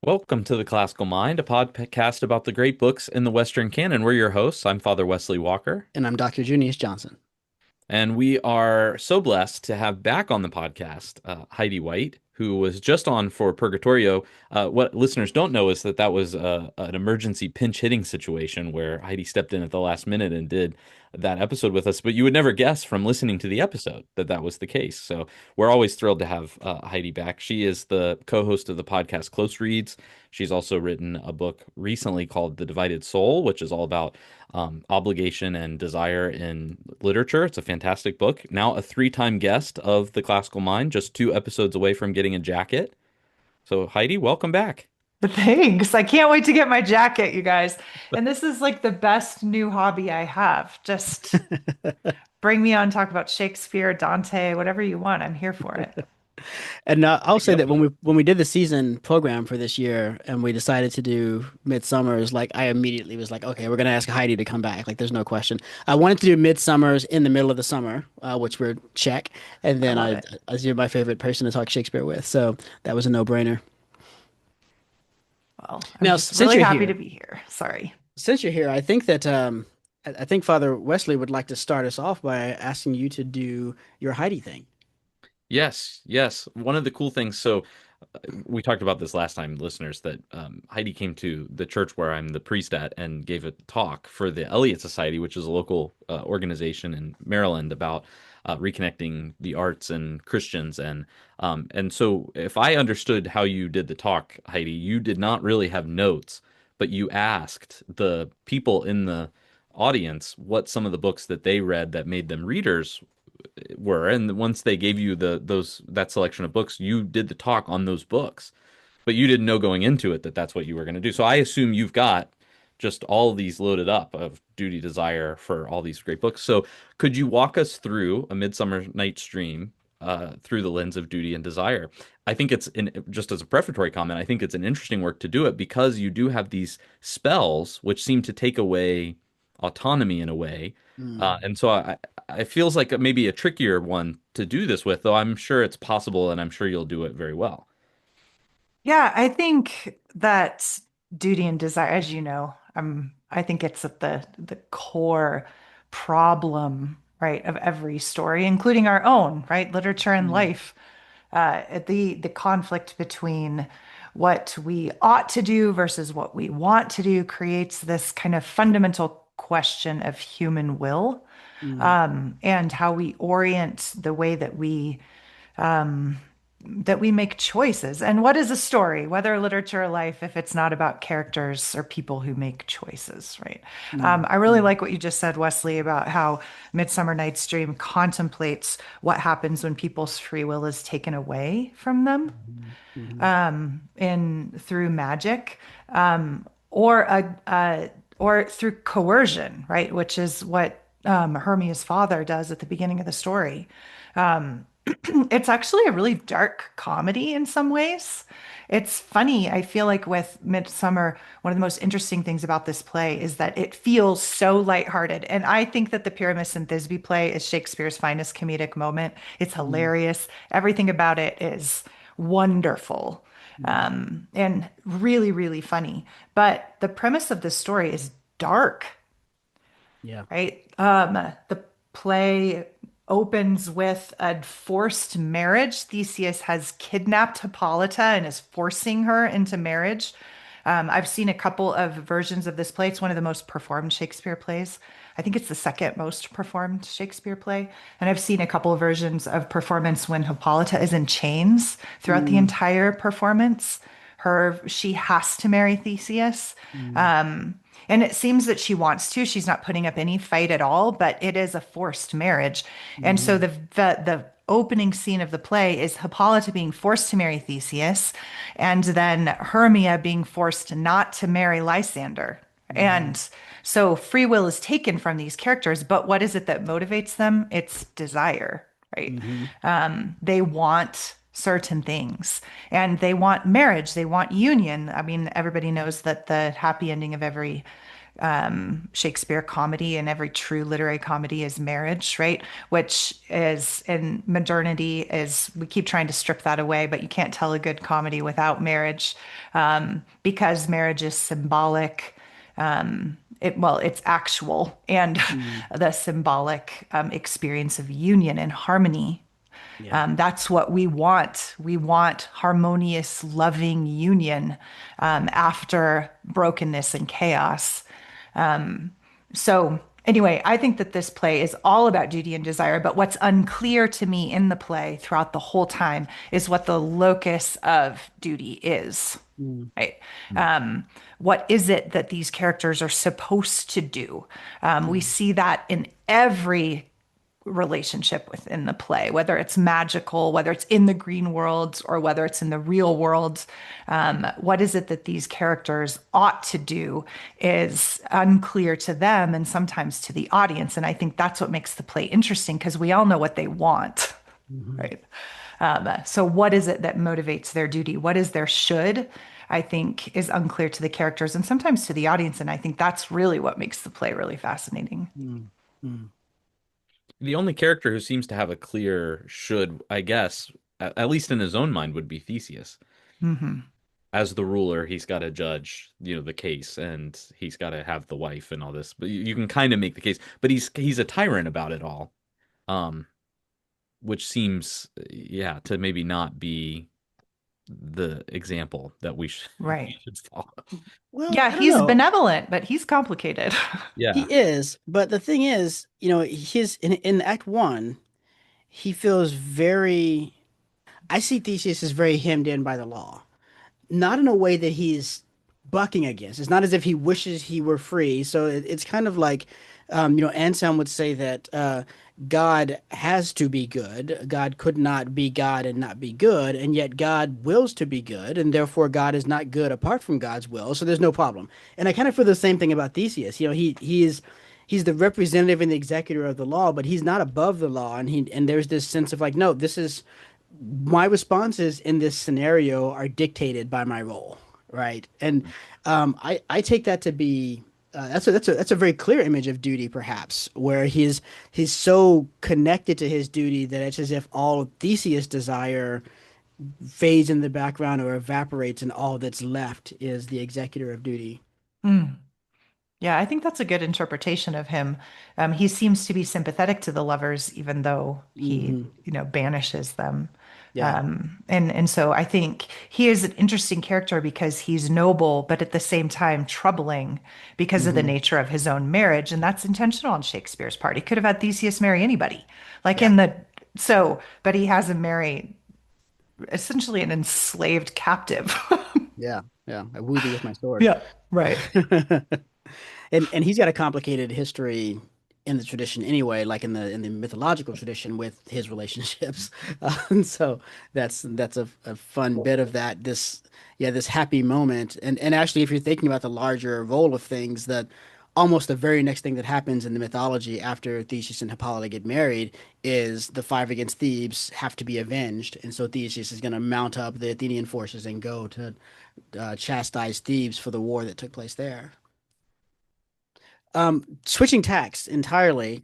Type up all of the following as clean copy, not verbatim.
Welcome to the Classical Mind, a podcast about the great books in the Western canon. We're your hosts. I'm Father Wesley Walker, And I'm Dr. Junius Johnson. and we are so blessed to have back on the podcast Heidi White, who was just on for Purgatorio. What listeners don't know is that that was an emergency pinch hitting situation where Heidi stepped in at the last minute and did that episode with us. But you would never guess from listening to the episode that that was the case. So we're always thrilled to have Heidi back. She is the co-host of the podcast Close Reads. She's also written a book recently called The Divided Soul, which is all about obligation and desire in literature. It's a fantastic book. Now a three-time guest of the Classical Mind, just 2 episodes away from getting a jacket. So Heidi, welcome back. Thanks. I can't wait to get my jacket, you guys. And this is like the best new hobby I have. Just bring me on, talk about Shakespeare, Dante, whatever you want. I'm here for it. And I'll say that Yep. when we did the season program for this year and we decided to do Midsummer's, like I immediately was like, okay, we're gonna ask Heidi to come back. Like there's no question. I wanted to do Midsummer's in the middle of the summer, which we're check, and I then love it. as you're my favorite person to talk Shakespeare with, so that was a no-brainer. Well, I'm Now, just since really you're happy to here, be here. Sorry. I think that I think Father Wesley would like to start us off by asking you to do your Heidi thing. Yes, yes. One of the cool things, so we talked about this last time, listeners, that Heidi came to the church where I'm the priest at and gave a talk for the Eliot Society, which is a local organization in Maryland about reconnecting the arts and Christians. And so if I understood how you did the talk, Heidi, you did not really have notes, but you asked the people in the audience what some of the books that they read that made them readers were, and once they gave you that selection of books, you did the talk on those books, but you didn't know going into it that that's what you were going to do. So I assume you've got just all these loaded up of Duty, Desire for all these great books. So could you walk us through A Midsummer Night's Dream through the lens of duty and desire? I think just as a prefatory comment, I think it's an interesting work to do it because you do have these spells which seem to take away autonomy in a way. Mm. And so it feels like maybe a trickier one to do this with, though I'm sure it's possible and I'm sure you'll do it very well. Yeah, I think that duty and desire, as you know, I think it's at the core problem, right, of every story, including our own, right? Literature and Mm. life. The conflict between what we ought to do versus what we want to do creates this kind of fundamental question of human will, Mm. and how we orient the way that we make choices. And what is a story, whether literature or life, if it's not about characters or people who make choices, right? Mm. I really Mm. like what you just said, Wesley, about how Midsummer Night's Dream contemplates what happens when people's free will is taken away from them, Mhm. Mhm. in through magic, or or through coercion, right? Which is what Hermia's father does at the beginning of the story. Um, it's actually a really dark comedy in some ways. It's funny. I feel like with Midsummer, one of the most interesting things about this play is that it feels so lighthearted. And I think that the Pyramus and Thisbe play is Shakespeare's finest comedic moment. It's Mm. hilarious. Everything about it is wonderful, Mm. and really, really funny. But the premise of this story is dark, Yeah. right? The play opens with a forced marriage. Theseus has kidnapped Hippolyta and is forcing her into marriage. I've seen a couple of versions of this play. It's one of the most performed Shakespeare plays. I think it's the second most performed Shakespeare play. And I've seen a couple of versions of performance when Hippolyta is in chains throughout the Mm. entire performance. She has to marry Theseus. Mm. And it seems that she wants to. She's not putting up any fight at all, but it is a forced marriage. And so Mhm. the opening scene of the play is Hippolyta being forced to marry Theseus, and then Hermia being forced not to marry Lysander. Mhm. And so free will is taken from these characters, but what is it that motivates them? It's desire, right? Mhm. They want certain things and they want marriage, they want union. I mean, everybody knows that the happy ending of every Shakespeare comedy, and every true literary comedy is marriage, right? Which is in modernity is we keep trying to strip that away, but you can't tell a good comedy without marriage, because marriage is symbolic. It's actual, and Mm, the symbolic experience of union and harmony. yeah. That's what we want. We want harmonious, loving union after brokenness and chaos. So, anyway, I think that this play is all about duty and desire. But what's unclear to me in the play throughout the whole time is what the locus of duty is. Mm, Right. What is it that these characters are supposed to do? We mm, see that in every relationship within the play, whether it's magical, whether it's in the green worlds, or whether it's in the real world. What is it that these characters ought to do is unclear to them and sometimes to the audience. And I think that's what makes the play interesting because we all know what they want, mhm. right? So, what is it that motivates their duty? What is their should? I think is unclear to the characters and sometimes to the audience. And I think that's really what makes the play really fascinating. Mm, mm. The only character who seems to have a clear should, I guess, at least in his own mind, would be Theseus. Hmm. As the ruler, he's got to judge, the case, and he's got to have the wife and all this. But you can kind of make the case, but he's a tyrant about it all, um, which seems, yeah, to maybe not be the example that we Right. should follow. Well, Yeah, I don't he's know. benevolent, but he's complicated. He Yeah. is, but the thing is, his in Act One, he feels very. I see Theseus as very hemmed in by the law, not in a way that he's bucking against. It's not as if he wishes he were free. So it's kind of like, Anselm would say that God has to be good. God could not be God and not be good, and yet God wills to be good, and therefore God is not good apart from God's will. So there's no problem. And I kind of feel the same thing about Theseus. He's the representative and the executor of the law, but he's not above the law, and there's this sense of like, no, this is my responses in this scenario are dictated by my role, right? And I take that to be that's a very clear image of duty, perhaps, where he's so connected to his duty that it's as if all Theseus' desire fades in the background or evaporates, and all that's left is the executor of duty. Hmm. Yeah, I think that's a good interpretation of him. He seems to be sympathetic to the lovers, even though he, Hmm. banishes them. Yeah. And so I think he is an interesting character because he's noble, but at the same time troubling because of the Hmm. nature of his own marriage, and that's intentional on Shakespeare's part. He could have had Theseus marry anybody, like Yeah. in the but he has him marry essentially an enslaved captive. Yeah. Yeah. I woo thee with my sword. Yeah, right. And he's got a complicated history in the tradition anyway, like in the mythological tradition with his relationships. And so that's a fun bit of that. This happy moment. And actually, if you're thinking about the larger role of things, that almost the very next thing that happens in the mythology after Theseus and Hippolyta get married is the five against Thebes have to be avenged, and so Theseus is going to mount up the Athenian forces and go to chastise Thebes for the war that took place there. Switching tacks entirely,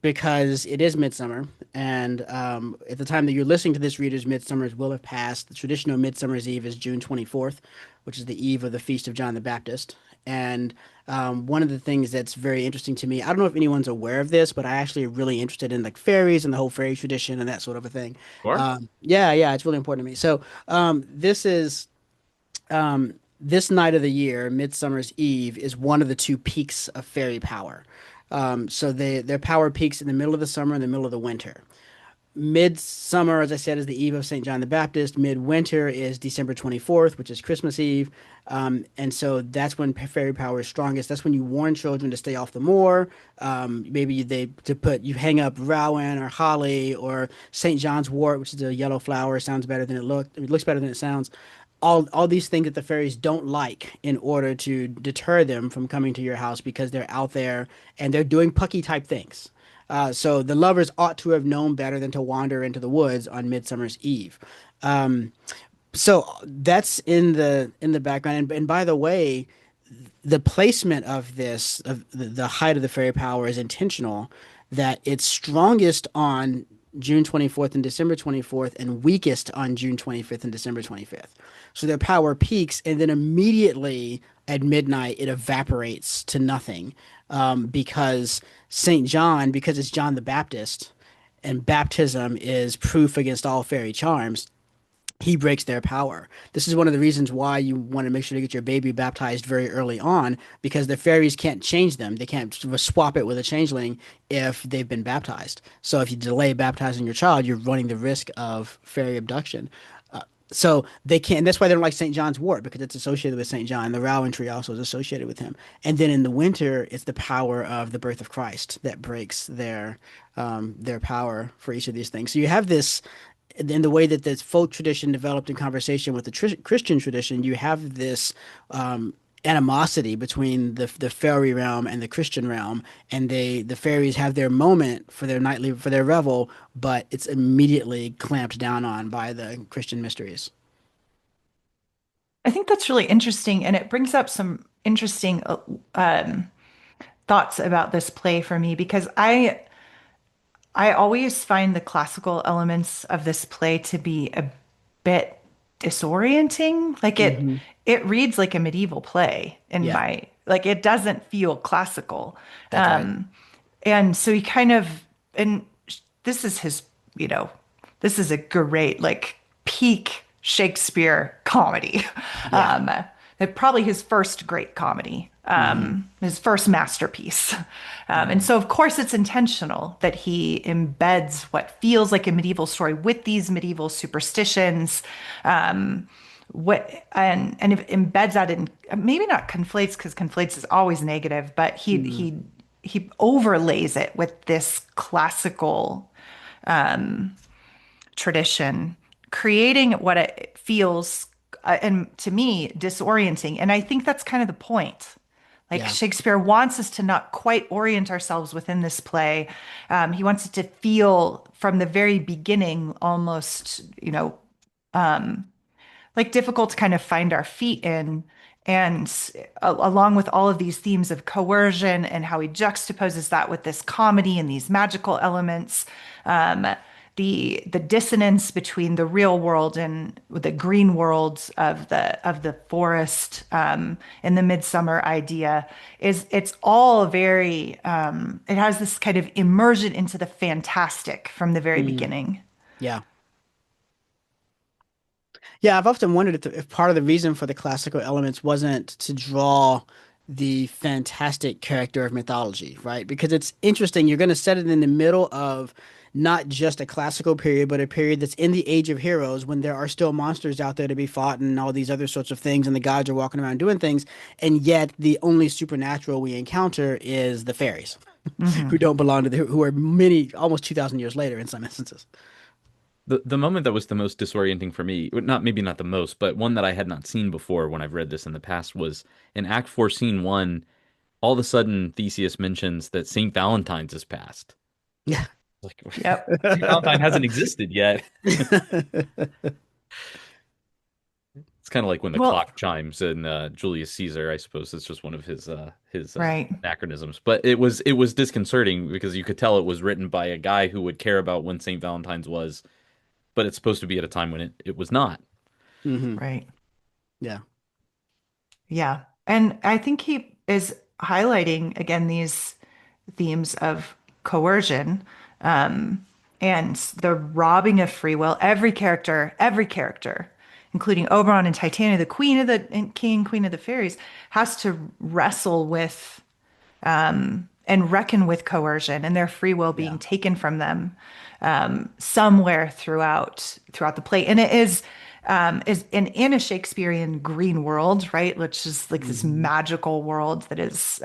because it is Midsummer, and at the time that you're listening to this, readers, Midsummer's will have passed. The traditional Midsummer's Eve is June 24th, which is the eve of the feast of John the Baptist. And one of the things that's very interesting to me, I don't know if anyone's aware of this, but I actually am really interested in like fairies and the whole fairy tradition and that sort of a thing. Sure. Yeah, yeah, it's really important to me. So this night of the year, Midsummer's Eve, is one of the two peaks of fairy power. So their power peaks in the middle of the summer and the middle of the winter. Midsummer, as I said, is the eve of St. John the Baptist. Midwinter is December 24th, which is Christmas Eve. And so that's when fairy power is strongest. That's when you warn children to stay off the moor. Maybe you hang up rowan or holly or St. John's wort, which is a yellow flower. Sounds better than it looks. It looks better than it sounds. All these things that the fairies don't like in order to deter them from coming to your house because they're out there and they're doing pucky type things. So the lovers ought to have known better than to wander into the woods on Midsummer's Eve. Um, so that's in the background. And by the way, the placement of this, of the height of the fairy power is intentional, that it's strongest on June 24th and December 24th and weakest on June 25th and December 25th. So their power peaks and then immediately at midnight it evaporates to nothing, because St. John, because it's John the Baptist and baptism is proof against all fairy charms, he breaks their power. This is one of the reasons why you want to make sure to get your baby baptized very early on, because the fairies can't change them. They can't swap it with a changeling if they've been baptized. So if you delay baptizing your child, you're running the risk of fairy abduction. So they can't. That's why they don't like St. John's wort, because it's associated with St. John. The Rowan tree also is associated with him. And then in the winter, it's the power of the birth of Christ that breaks their power for each of these things. So you have this in the way that this folk tradition developed in conversation with the Christian tradition. You have this animosity between the fairy realm and the Christian realm, and the fairies have their moment for their nightly for their revel, but it's immediately clamped down on by the Christian mysteries. I think that's really interesting, and it brings up some interesting thoughts about this play for me because I always find the classical elements of this play to be a bit disorienting. Like Hmm. it reads like a medieval play in Yeah, my like it doesn't feel classical. that's right. And so he kind of and this is his, you know, this is a great like peak Shakespeare comedy. Yeah. Um, probably his first great comedy, Hmm. his first masterpiece. And so, of course, it's intentional that he embeds what feels like a medieval story with these medieval superstitions. And it embeds that in maybe not conflates because conflates is always negative, but Hmm. he overlays it with this classical tradition, creating what it feels, and to me, disorienting. And I think that's kind of the point. Like Yeah. Shakespeare wants us to not quite orient ourselves within this play. He wants it to feel from the very beginning almost, like difficult to kind of find our feet in. And along with all of these themes of coercion and how he juxtaposes that with this comedy and these magical elements, um, the dissonance between the real world and the green world of the forest, and the midsummer idea is it's all very it has this kind of immersion into the fantastic from the very Hmm. beginning. Yeah. Yeah, I've often wondered if part of the reason for the classical elements wasn't to draw the fantastic character of mythology, right? Because it's interesting, you're going to set it in the middle of not just a classical period, but a period that's in the age of heroes when there are still monsters out there to be fought and all these other sorts of things, and the gods are walking around doing things, and yet the only supernatural we encounter is the fairies, who Hmm. don't belong to who are many, almost 2,000 years later in some instances. The moment that was the most disorienting for me, not maybe not the most, but one that I had not seen before when I've read this in the past was in Act 4, Scene 1. All of a sudden, Theseus mentions that Saint Valentine's is past. Yeah. Like Yep. Saint Valentine hasn't existed yet. It's kind of like when the Well, clock chimes in Julius Caesar. I suppose it's just one of his right. anachronisms. But it was disconcerting because you could tell it was written by a guy who would care about when Saint Valentine's was, but it's supposed to be at a time when it was not. Hmm. Right. Yeah. Yeah. And I think he is highlighting again these themes of coercion, um, and the robbing of free will. Every character, including Oberon and Titania, the queen of the and king and queen of the fairies, has to wrestle with and reckon with coercion and their free will being Yeah. taken from them somewhere throughout the play. And it is in a Shakespearean green world, right? Which is like this Hmm. magical world that is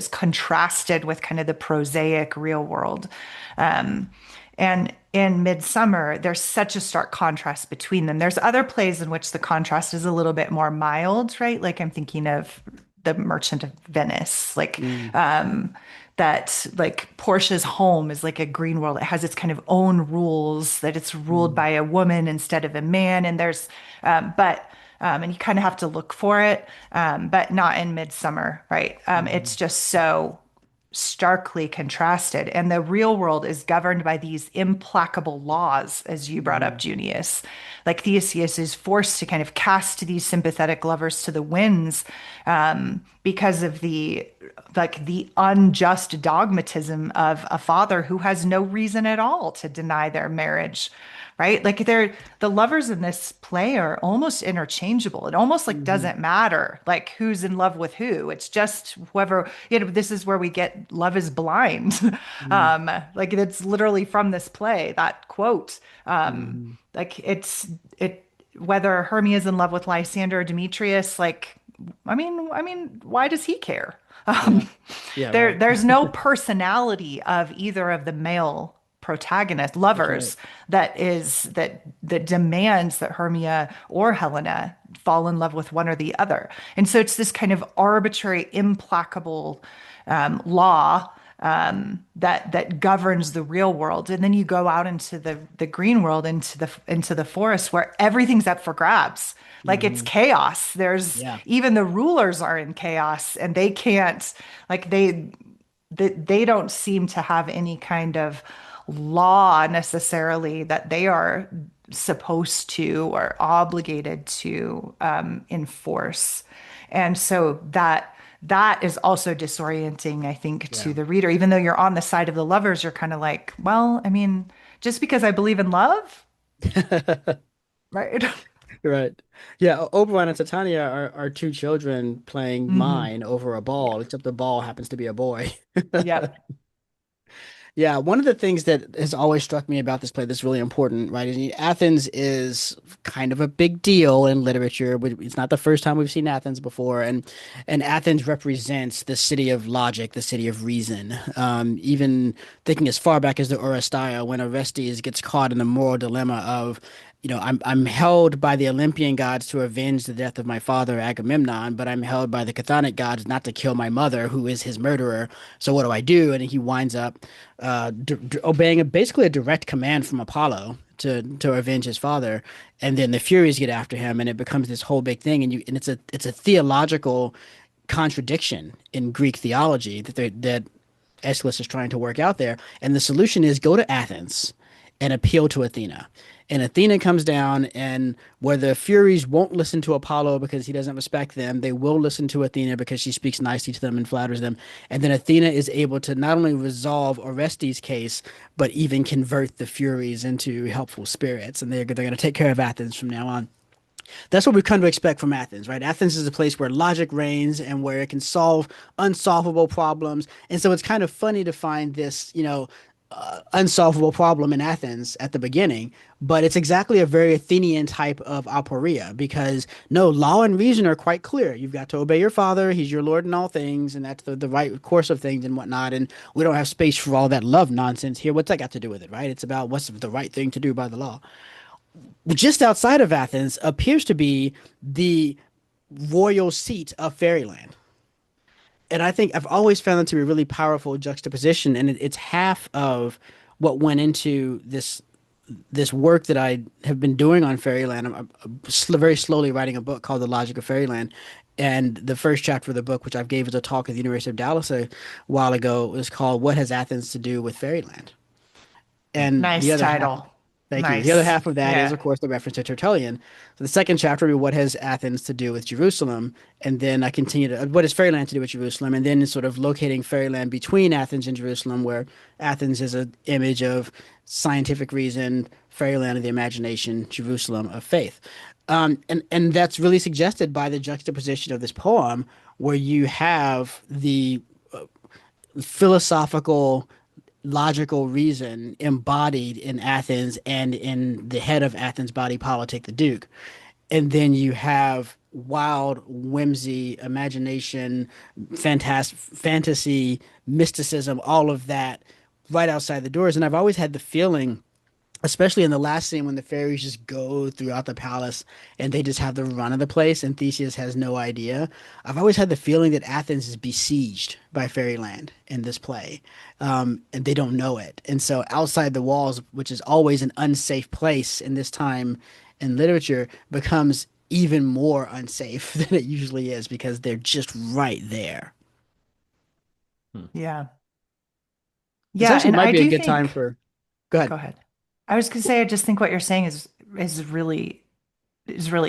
contrasted with kind of the prosaic real world. And in Midsummer, there's such a stark contrast between them. There's other plays in which the contrast is a little bit more mild, right? Like I'm thinking of The Merchant of Venice, like Mm. that like Portia's home is like a green world. It has its kind of own rules, that it's ruled Mm. by a woman instead of a man. And there's but and you kind of have to look for it, but not in Midsummer, right? It's Mhm. just so starkly contrasted. And the real world is governed by these implacable laws, as you brought up, Mhm. Junius. Like Theseus is forced to kind of cast these sympathetic lovers to the winds because of the unjust dogmatism of a father who has no reason at all to deny their marriage. Right? Like the lovers in this play are almost interchangeable. It almost like Mhm. doesn't matter like who's in love with who. It's just whoever, this is where we get love is blind. Mhm. Like it's literally from this play, that quote. Mhm. Like it whether Hermia is in love with Lysander or Demetrius, like why does he care? Yeah. Um, Yeah, right. there's no personality of either of the male protagonist That's right. lovers that demands that Hermia or Helena fall in love with one or the other. And so it's this kind of arbitrary, implacable law that governs the real world. And then you go out into the green world, into the forest where everything's up for grabs. Like it's Mhm. chaos. There's Yeah. even the rulers are in chaos, and they can't like they don't seem to have any kind of law necessarily that they are supposed to or obligated to enforce. And so that is also disorienting, I think, Yeah. to the reader. Even though you're on the side of the lovers, you're kind of like, well, just because I believe in love, right? Right. Yeah, Oberon and Titania are two children playing Hmm. mine over a ball, except the ball happens to be a boy. Yep. Yeah, one of the things that has always struck me about this play that's really important, right, is Athens is kind of a big deal in literature. It's not the first time we've seen Athens before, and Athens represents the city of logic, the city of reason. Even thinking as far back as the Oresteia, when Orestes gets caught in the moral dilemma of, I'm held by the Olympian gods to avenge the death of my father Agamemnon, but I'm held by the Chthonic gods not to kill my mother, who is his murderer. So what do I do? And he winds up obeying basically a direct command from Apollo to avenge his father, and then the Furies get after him, and it becomes this whole big thing, and it's a theological contradiction in Greek theology that Aeschylus is trying to work out there. And the solution is go to Athens and appeal to Athena. And Athena comes down, and where the Furies won't listen to Apollo because he doesn't respect them, they will listen to Athena because she speaks nicely to them and flatters them. And then Athena is able to not only resolve Orestes' case, but even convert the Furies into helpful spirits. And they're going to take care of Athens from now on. That's what we've come to expect from Athens, right? Athens is a place where logic reigns and where it can solve unsolvable problems. And so it's kind of funny to find this, unsolvable problem in Athens at the beginning, but it's exactly a very Athenian type of aporia because no, law and reason are quite clear. You've got to obey your father, he's your lord in all things, and that's the right course of things and whatnot. And we don't have space for all that love nonsense here. What's that got to do with it, right? It's about what's the right thing to do by the law. Just outside of Athens appears to be the royal seat of fairyland. And I think I've always found it to be a really powerful juxtaposition, and it's half of what went into this work that I have been doing on fairyland. I'm very slowly writing a book called The Logic of Fairyland, and the first chapter of the book, which I gave as a talk at the University of Dallas a while ago, was called "What Has Athens to Do with Fairyland?" And the Nice other half title. Thank you. The other Nice. half of that is, Yeah. of course, the reference to Tertullian. So the second chapter will be what has Athens to do with Jerusalem, and then I continue to what has fairyland to do with Jerusalem, and then sort of locating fairyland between Athens and Jerusalem, where Athens is an image of scientific reason, fairyland of the imagination, Jerusalem of faith, and that's really suggested by the juxtaposition of this poem, where you have the philosophical logical reason embodied in Athens and in the head of Athens' body politic, the Duke. And then you have wild whimsy, imagination, fantasy, mysticism, all of that right outside the doors. And I've always had the feeling, especially in the last scene when the fairies just go throughout the palace and they just have the run of the place and Theseus has no idea. I've always had the feeling that Athens is besieged by fairyland in this play, and they don't know it. And so outside the walls, which is always an unsafe place in this time in literature, becomes even more unsafe than it usually is because they're just right there. Hmm. Yeah. This Yeah, actually and might I be a do good time think, for. Go ahead. go ahead. I was gonna say, I just think what you're saying is really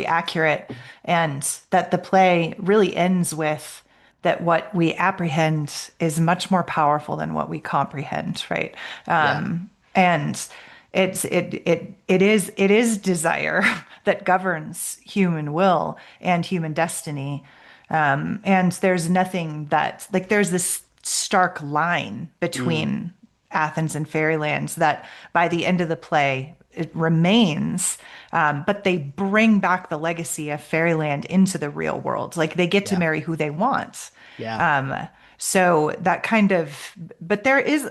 accurate, and that the play really ends with that what we apprehend is much more powerful than what we comprehend, right? Yeah. And it is desire that governs human will and human destiny. And there's nothing that like there's this stark line Mm, between Athens and Fairylands that by the end of the play it remains, but they bring back the legacy of Fairyland into the real world. Like they get to yeah. marry who they want. Yeah. Um, so that kind of, but there is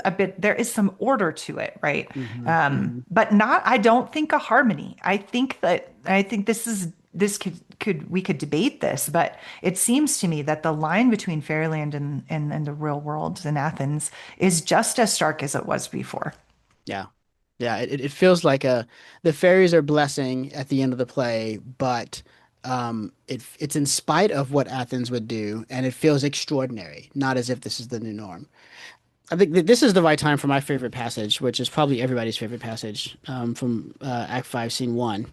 some order to it, right? Hmm. Hmm. But not, I don't think a harmony. I think this we could debate this, but it seems to me that the line between Fairyland and the real world in Athens is just as stark as it was before. Yeah. Yeah. It feels like the fairies are blessing at the end of the play, but it's in spite of what Athens would do, and it feels extraordinary, not as if this is the new norm. I think this is the right time for my favorite passage, which is probably everybody's favorite passage from Act 5, Scene 1,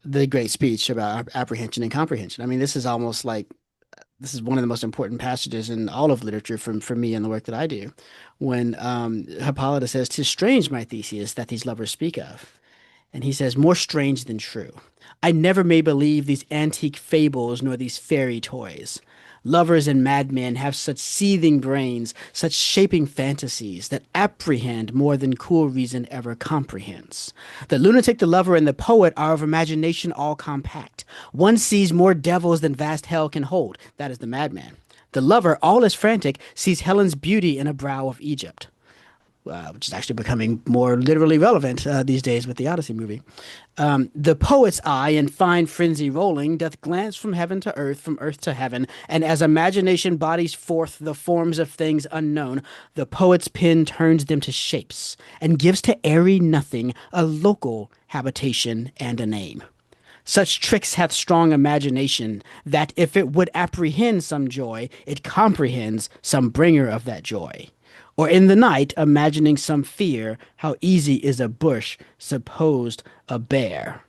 the great speech about apprehension and comprehension. I mean, this is almost like this is one of the most important passages in all of literature for me and the work that I do. When Hippolytus says, "'Tis strange, my Theseus, that these lovers speak of." And he says, "More strange than true. I never may believe these antique fables nor these fairy toys. Lovers and madmen have such seething brains, such shaping fantasies that apprehend more than cool reason ever comprehends. The lunatic, the lover, and the poet are of imagination all compact. One sees more devils than vast hell can hold. That is the madman. The lover, all is frantic, sees Helen's beauty in a brow of Egypt." Which is actually becoming more literally relevant these days with the Odyssey movie. The poet's eye, in fine frenzy rolling, doth glance from heaven to earth, from earth to heaven, and as imagination bodies forth the forms of things unknown, the poet's pen turns them to shapes, and gives to airy nothing a local habitation and a name. Such tricks hath strong imagination, that if it would apprehend some joy, it comprehends some bringer of that joy. Or in the night, imagining some fear, how easy is a bush supposed a bear.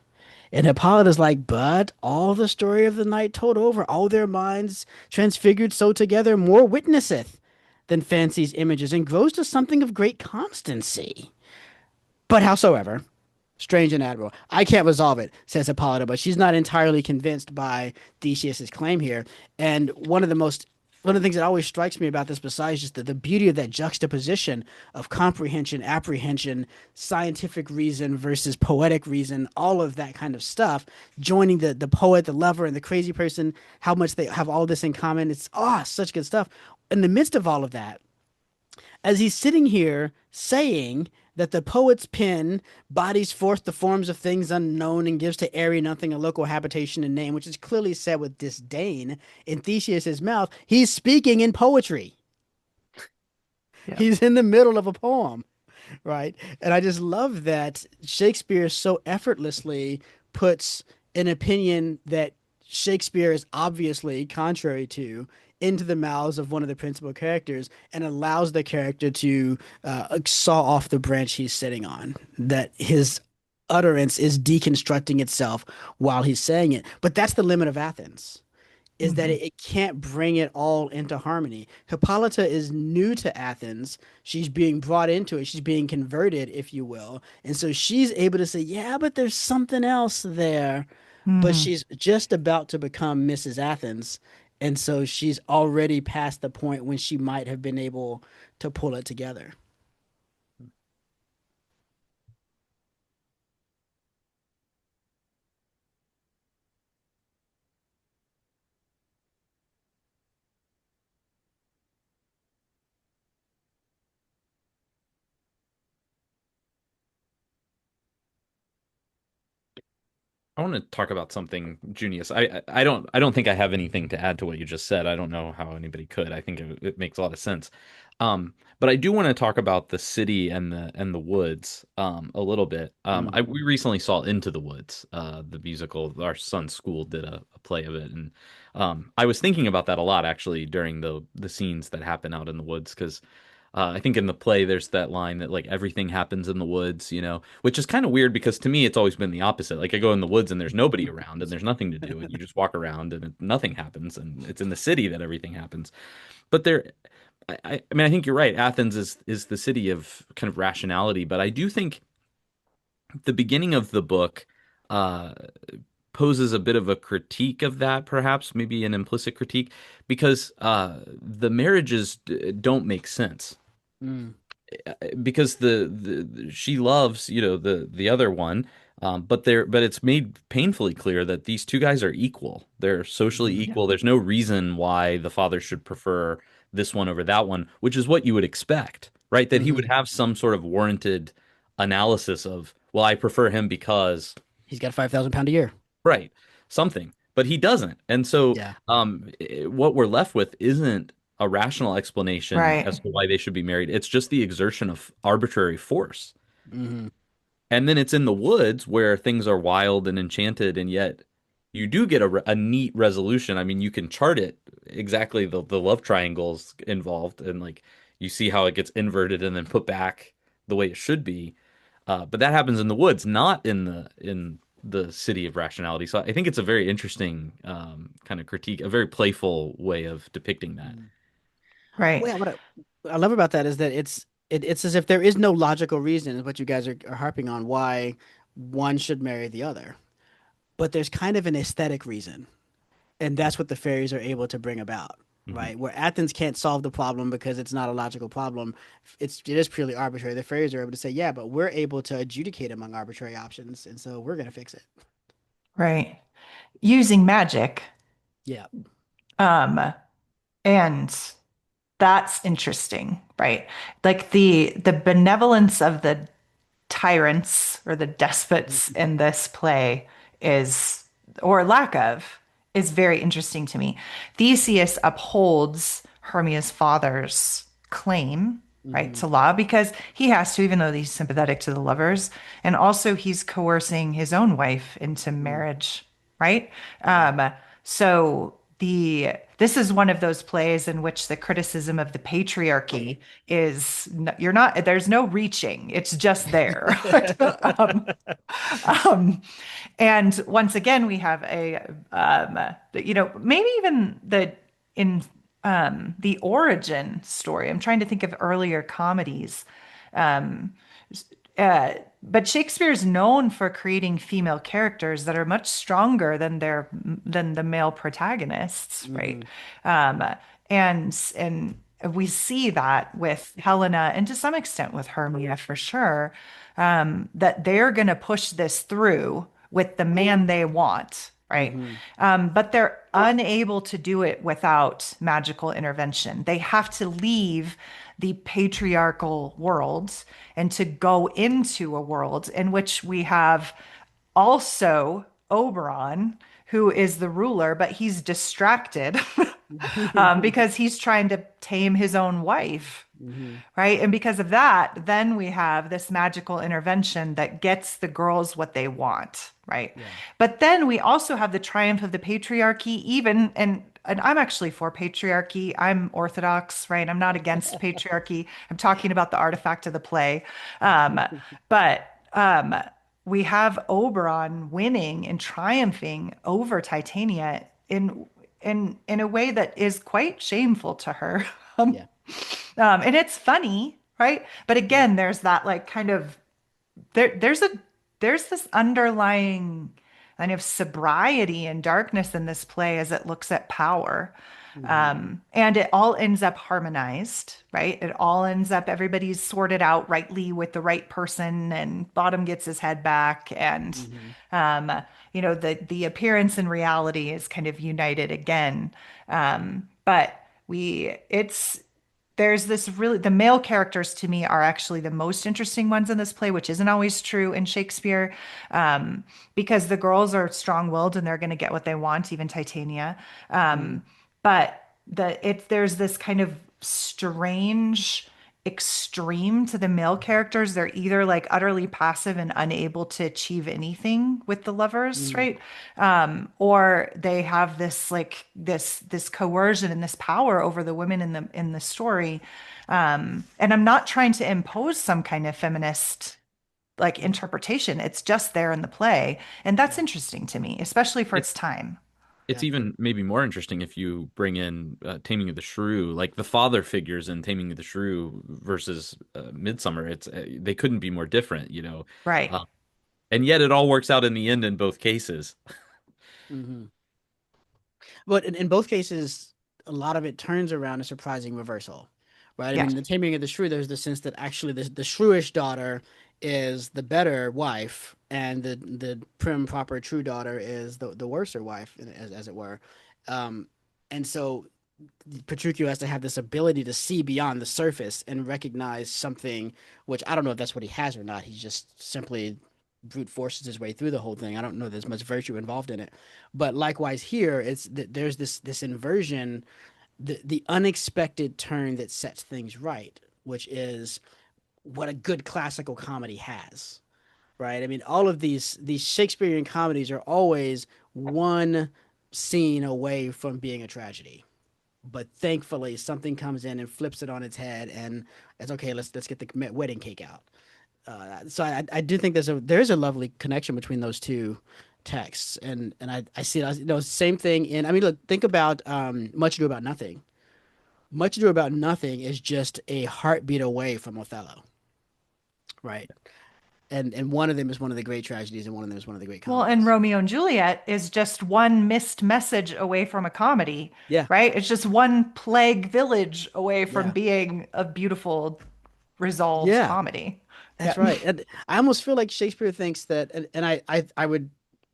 And Hippolytus like, but all the story of the night told over, all their minds transfigured so together, more witnesseth than fancy's images, and grows to something of great constancy. But howsoever, strange and admirable. I can't resolve it, says Hippolyta, but she's not entirely convinced by Theseus's claim here. And one of the things that always strikes me about this, besides just the beauty of that juxtaposition of comprehension, apprehension, scientific reason versus poetic reason, all of that kind of stuff, joining the poet, the lover, and the crazy person, how much they have all this in common. It's such good stuff. In the midst of all of that, as he's sitting here saying that the poet's pen bodies forth the forms of things unknown and gives to airy nothing a local habitation and name, which is clearly said with disdain in Theseus's mouth, he's speaking in poetry. Yeah. He's in the middle of a poem, right? And I just love that Shakespeare so effortlessly puts an opinion that Shakespeare is obviously contrary to into the mouths of one of the principal characters and allows the character to saw off the branch he's sitting on. That his utterance is deconstructing itself while he's saying it. But that's the limit of Athens is that Mhm. it can't bring it all into harmony. Hippolyta is new to Athens. She's being brought into it. She's being converted, if you will. And so she's able to say, yeah, but there's something else there. But Mhm. she's just about to become Mrs. Athens. And so she's already past the point when she might have been able to pull it together. I want to talk about something, Junius. I don't think I have anything to add to what you just said. I don't know how anybody could. I think it makes a lot of sense. But I do want to talk about the city and the woods a little bit. Mm. We recently saw Into the Woods, the musical. Our son's school did a play of it, and I was thinking about that a lot actually during the scenes that happen out in the woods because I think in the play there's that line that like everything happens in the woods, which is kind of weird because to me it's always been the opposite. Like I go in the woods and there's nobody around and there's nothing to do and you just walk around and nothing happens and it's in the city that everything happens. But I mean I think you're right. Athens is the city of kind of rationality, but I do think the beginning of the book uh poses a bit of a critique of that, perhaps maybe an implicit critique because the marriages don't make sense Mm. because she loves the other one, but it's made painfully clear that these two guys are equal. They're socially Mhm. Yeah. equal. There's no reason why the father should prefer this one over that one, which is what you would expect, right? That he would Mhm. have some sort of warranted analysis of, well, I prefer him because He's got 5,000 pound a year. right, something, but he doesn't. And so Yeah. what we're left with isn't a rational explanation Right. as to why they should be married. It's just the exertion of arbitrary force. Hmm. And then it's in the woods where things are wild and enchanted, and yet you do get a neat resolution. I mean, you can chart it exactly the love triangles involved, and like you see how it gets inverted and then put back the way it should be. But that happens in the woods, not in the city of rationality. So I think it's a very interesting kind of critique, a very playful way of depicting that. Right. Well, what I love about that is that it's as if there is no logical reason, is what you guys are harping on, why one should marry the other. But there's kind of an aesthetic reason. And that's what the fairies are able to bring about, Mhm. right? Where Athens can't solve the problem because it's not a logical problem. It is purely arbitrary. The fairies are able to say, yeah, but we're able to adjudicate among arbitrary options, and so we're gonna fix it. Right. Using magic. Yeah. Um, and that's interesting, right? Like the benevolence of the tyrants or the despots in this play is, or lack of, is very interesting to me. Theseus upholds Hermia's father's claim, right, Hmm. to law because he has to, even though he's sympathetic to the lovers, and also he's coercing his own wife into Mm. marriage, right? Yeah. So this is one of those plays in which the criticism of the patriarchy is you're not there's no reaching, it's just there. um, um, and once again we have maybe even in the origin story. I'm trying to think of earlier comedies. um, uh, but Shakespeare is known for creating female characters that are much stronger than the male protagonists, right? Hmm. Um, and we see that with Helena and to some extent with Hermia for sure, that they're going to push this through with the man they want, right? Hmm. But they're unable to do it without magical intervention. They have to leave the patriarchal world and to go into a world in which we have also Oberon, who is the ruler, but he's distracted because he's trying to tame his own wife. Hmm. Right. And because of that, then we have this magical intervention that gets the girls what they want. Right. Yeah. But then we also have the triumph of the patriarchy, even, and I'm actually for patriarchy. I'm Orthodox, right? I'm not against patriarchy. I'm talking about the artifact of the play. Um, but we have Oberon winning and triumphing over Titania in a way that is quite shameful to her. Um, Yeah. and it's funny, right? But Yep. again, there's that like kind of there's this underlying kind of sobriety and darkness in this play as it looks at power. Hmm. And it all ends up harmonized, right? It all ends up everybody's sorted out rightly with the right person, and Bottom gets his head back, and Hmm. um, the appearance and reality is kind of united again. But we it's there's this really, the male characters to me are actually the most interesting ones in this play, which isn't always true in Shakespeare, um, because the girls are strong-willed and they're going to get what they want, even Titania. Mm, But there's this kind of strange extreme to the male characters. They're either like utterly passive and unable to achieve anything with the lovers, mm, right? Or they have this like this coercion and this power over the women in the story. And I'm not trying to impose some kind of feminist like mhm. interpretation. It's just there in the play, and that's Yeah, interesting to me, especially for It its time. it's yeah, even maybe more interesting if you bring in Taming of the Shrew, like the father figures in Taming of the Shrew versus Midsummer. It's they couldn't be more different, you know. Right. Uh, and yet it all works out in the end in both cases. hmm But in both cases, a lot of it turns around a surprising reversal, right? I Yeah. mean, the Taming of the Shrew, there's the sense that actually the shrewish daughter is the better wife, and the prim, proper, true daughter is the worser wife, as it were. Um, and so Petruchio has to have this ability to see beyond the surface and recognize something, which I don't know if that's what he has or not. He just simply brute forces his way through the whole thing. I don't know there's much virtue involved in it. But likewise here, there's this inversion, the unexpected turn that sets things right, which is what a good classical comedy has, right? I mean, all of these Shakespearean comedies are always one scene away from being a tragedy, but thankfully something comes in and flips it on its head, and it's okay. Let's get the wedding cake out. So I do think there's a lovely connection between those two texts, and I see it, same thing in. I mean, look, think about Much Ado About Nothing. Much Ado About Nothing is just a heartbeat away from Othello, right? And one of them is one of the great tragedies, and one of them is one of the great Well, and comedies. Romeo and Juliet is just one missed message away from a comedy, Yeah, right? It's just one plague village away from yeah, being a beautiful, resolved yeah. comedy. That's Yeah. right. And I almost feel like Shakespeare thinks that, and I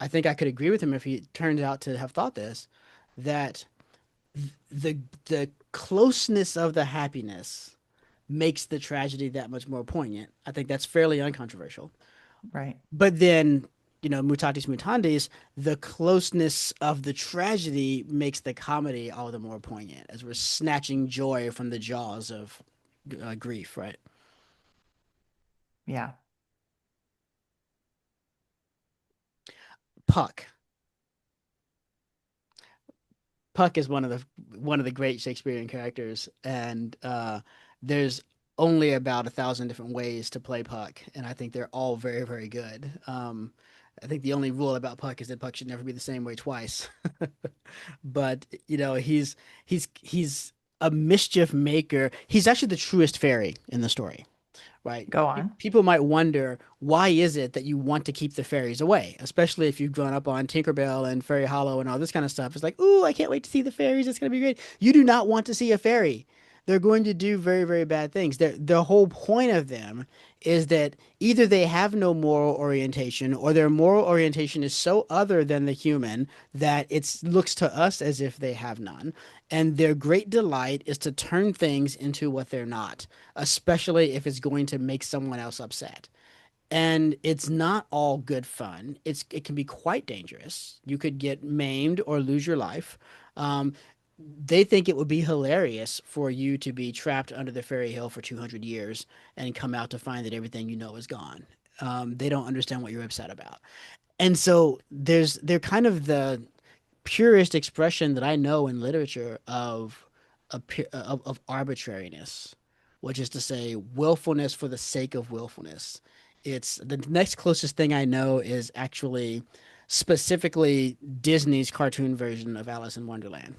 think I could agree with him if he turned out to have thought this, that the closeness of the happiness makes the tragedy that much more poignant. I think that's fairly uncontroversial. Right. But then, mutatis mutandis, the closeness of the tragedy makes the comedy all the more poignant as we're snatching joy from the jaws of grief, right? Yeah. Puck. Puck is one of the great Shakespearean characters, and there's only about 1,000 different ways to play Puck, and I think they're all very, very good. I think the only rule about Puck is that Puck should never be the same way twice. But he's a mischief maker. He's actually the truest fairy in the story, right? Go on. People might wonder why is it that you want to keep the fairies away, especially if you've grown up on Tinkerbell and Fairy Hollow and all this kind of stuff. It's like, ooh, I can't wait to see the fairies. It's going to be great. You do not want to see a fairy. They're going to do very, very bad things. The whole point of them is that either they have no moral orientation or their moral orientation is so other than the human that it looks to us as if they have none. And their great delight is to turn things into what they're not, especially if it's going to make someone else upset. And it's not all good fun. It can be quite dangerous. You could get maimed or lose your life. Um, they think it would be hilarious for you to be trapped under the fairy hill for 200 years and come out to find that everything you know is gone. They don't understand what you're upset about. And so they're kind of the purest expression that I know in literature of of arbitrariness, which is to say willfulness for the sake of willfulness. It's the next closest thing I know is actually specifically Disney's cartoon version of Alice in Wonderland,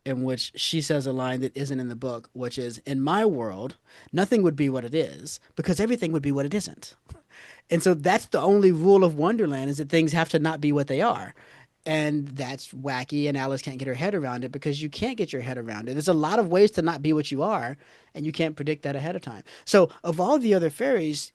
in which she says a line that isn't in the book, which is, "In my world, nothing would be what it is because everything would be what it isn't." And so that's the only rule of Wonderland is that things have to not be what they are. And that's wacky, and Alice can't get her head around it because you can't get your head around it. There's a lot of ways to not be what you are, and you can't predict that ahead of time. So, of all the other fairies,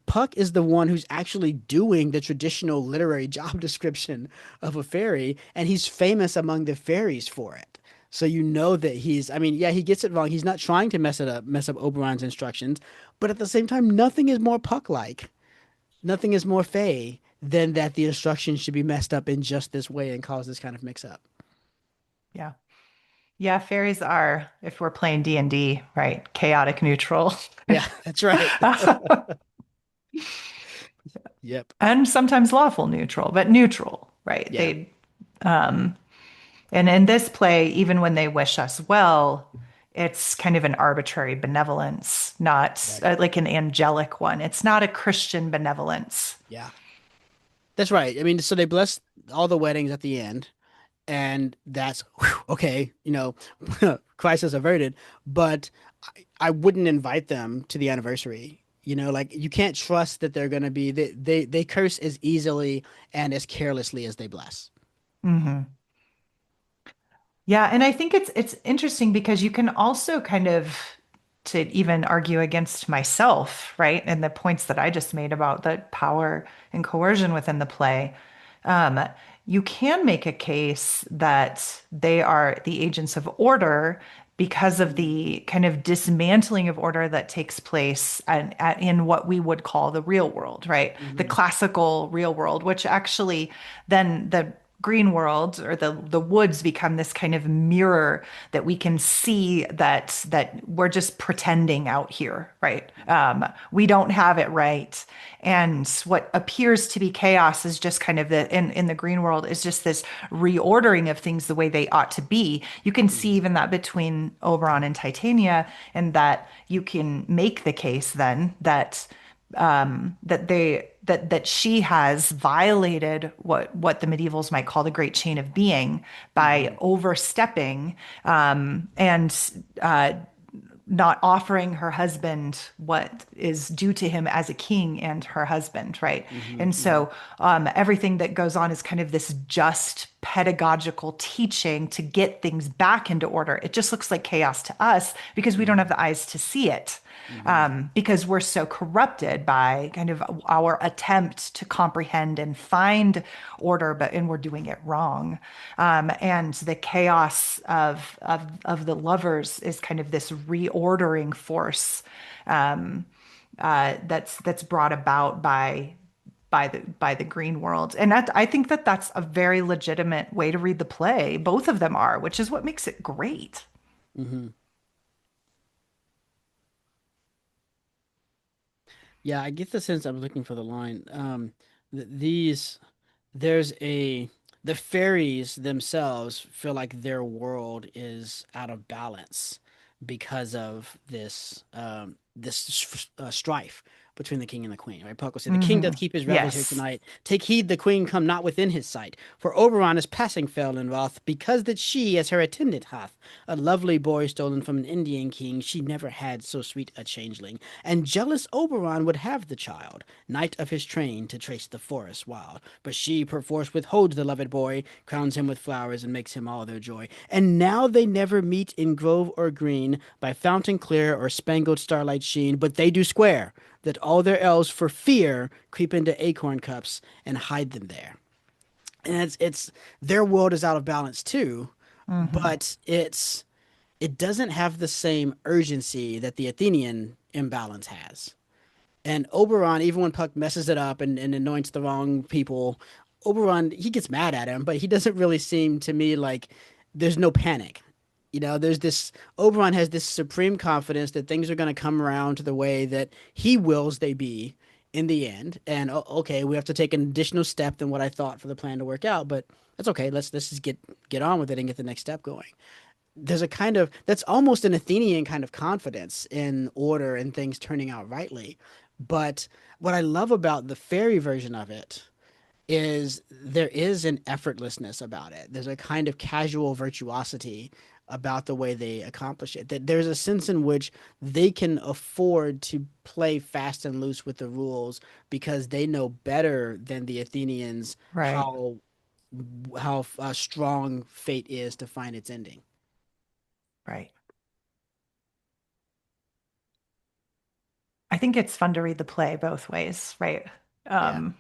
Puck is the one who's actually doing the traditional literary job description of a fairy, and he's famous among the fairies for it. So you know that I mean, yeah, he gets it wrong. He's not trying to mess up Oberon's instructions, but at the same time, nothing is more Puck-like, nothing is more Fey than that the instructions should be messed up in just this way and cause this kind of mix up. Yeah. Yeah, fairies are, if we're playing D&D, right? Chaotic neutral. Yeah, that's right. Yep. And sometimes lawful neutral, but neutral, right? Yeah. Um, and in this play, even when they wish us well, it's kind of an arbitrary benevolence, not Right. like an angelic one. It's not a Christian benevolence. Yeah. That's right. I mean, so they bless all the weddings at the end, and that's whew, okay, crisis averted. But I wouldn't invite them to the anniversary. Like you can't trust that they're going to be they curse as easily and as carelessly as they bless. Hmm. Yeah, and I think it's interesting because you can also kind of to even argue against myself, right? And the points that I just made about the power and coercion within the play. Um, you can make a case that they are the agents of order because of the kind of dismantling of order that takes place in what we would call the real world, right? The Hmm. classical real world, which actually then the green world or the woods become this kind of mirror that we can see that we're just pretending out here, right? We don't have it right, and what appears to be chaos is just kind of in the green world is just this reordering of things the way they ought to be. You can see Hmm. even that between Oberon and Titania, and that you can make the case then that that she has violated what the medievals might call the great chain of being by Hmm. overstepping and not offering her husband what is due to him as a king and her husband, right? Hmm. And Hmm. so everything that goes on is kind of this just pedagogical teaching to get things back into order. It just looks like chaos to us because we don't have Hmm. the eyes to see it. Hmm. Because we're so corrupted by kind of our attempt to comprehend and find order, and we're doing it wrong. And the chaos of the lovers is kind of this reordering force um, that's brought about by the green world. And I think that that's a very legitimate way to read the play. Both of them are, which is what makes it great. Hmm. Yeah, I get the sense I'm looking for the line. Th these there's a the fairies themselves feel like their world is out of balance because of this strife between the king and the queen. Right? Puck will say, "The king doth Hmm. keep his revels here Yes. tonight. Take heed, the queen come not within his sight. For Oberon is passing fell in wrath, because that she, as her attendant hath, a lovely boy stolen from an Indian king. She never had so sweet a changeling. And jealous Oberon would have the child, knight of his train, to trace the forest wild. But she perforce withholds the loved boy, crowns him with flowers, and makes him all their joy. And now they never meet in grove or green, by fountain clear or spangled starlight sheen, but they do square, that all their elves for fear creep into acorn cups and hide them there. And it's their world is out of balance too, Hmm. but it doesn't have the same urgency that the Athenian imbalance has. And Oberon, even when Puck messes it up and anoints the wrong people, Oberon, he gets mad at him, but he doesn't really seem to me like there's no panic. There's this Oberon has this supreme confidence that things are going to come around to the way that he wills they be in the end. And okay, we have to take an additional step than what I thought for the plan to work out, but that's okay. Let's just get on with it and get the next step going. There's a kind of that's almost an Athenian kind of confidence in order and things turning out rightly. But what I love about the fairy version of it is there is an effortlessness about it. There's a kind of casual virtuosity about the way they accomplish it. That there's a sense in which they can afford to play fast and loose with the rules because they know better than the Athenians Right. how strong fate is to find its ending. Right. I think it's fun to read the play both ways, right? Yeah. Um,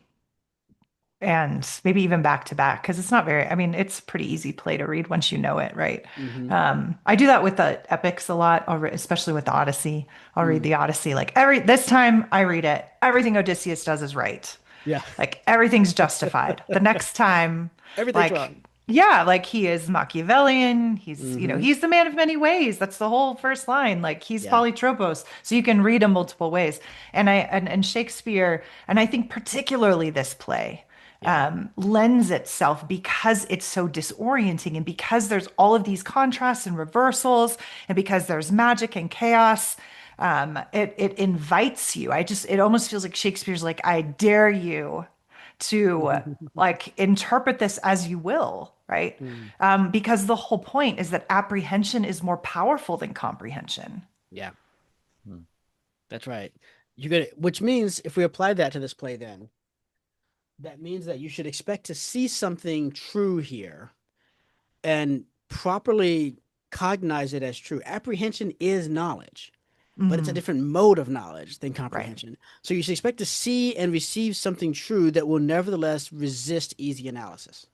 and maybe even back to back because it's not very, I mean, it's a pretty easy play to read once you know it, right? Hmm. I do that with the epics a lot, especially with the Odyssey. I'll read Mm. the Odyssey like this time I read it. Everything Odysseus does is right. Yeah. Like everything's justified. The next time, Everything's like, wrong. yeah, like he is Machiavellian. Hmm. He's the man of many ways. That's the whole first line. Like he's Yeah. polytropos. So you can read him multiple ways. And Shakespeare, and I think particularly this play, Yeah. lends itself because it's so disorienting and because there's all of these contrasts and reversals and because there's magic and chaos. It invites you. It almost feels like Shakespeare's like, I dare you to like interpret this as you will, right? Mm. Because the whole point is that apprehension is more powerful than comprehension. Yeah, Hmm. that's right. Which means if we apply that to this play, then that means that you should expect to see something true here and properly cognize it as true. Apprehension is knowledge, but it's a Mhm. different mode of knowledge than Right, comprehension. So you should expect to see and receive something true that will nevertheless resist easy analysis.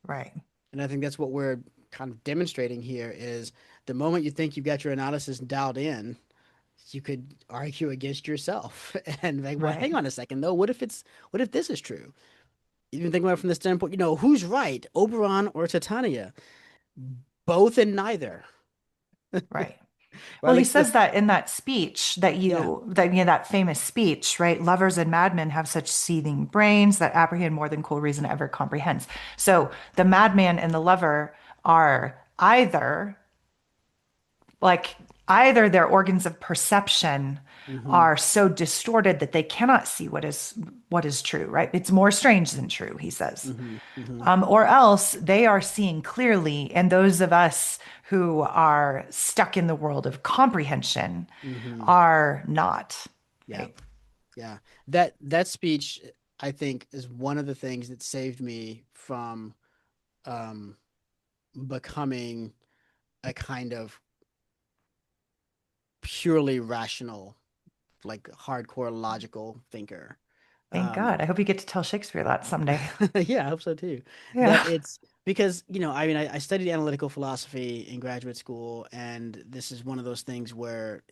right, And I think that's what we're kind of demonstrating here is the moment you think you've got your analysis dialed in, you could argue against yourself and like, well, right, hang on a second though. What if this is true? Even think about it from the standpoint, who's right, Oberon or Titania? Both and neither, right. right? Well, he Like the says that in that speech yeah. that famous speech, right? Lovers and madmen have such seething brains that apprehend more than cool reason ever comprehends. So the madman and the lover are like either their organs of perception Hmm. are so distorted that they cannot see what is true, right? It's more strange than true, he says. Hmm. Hmm. Or else they are seeing clearly, and those of us who are stuck in the world of comprehension Hmm. are not, Yeah. right? Yeah. That speech, I think, is one of the things that saved me from um becoming a kind of purely rational, like hardcore logical thinker. Thank Um, God. I hope you get to tell Shakespeare that someday. yeah, I hope so too. That Yeah. it's because, I mean, I studied analytical philosophy in graduate school, and this is one of those things where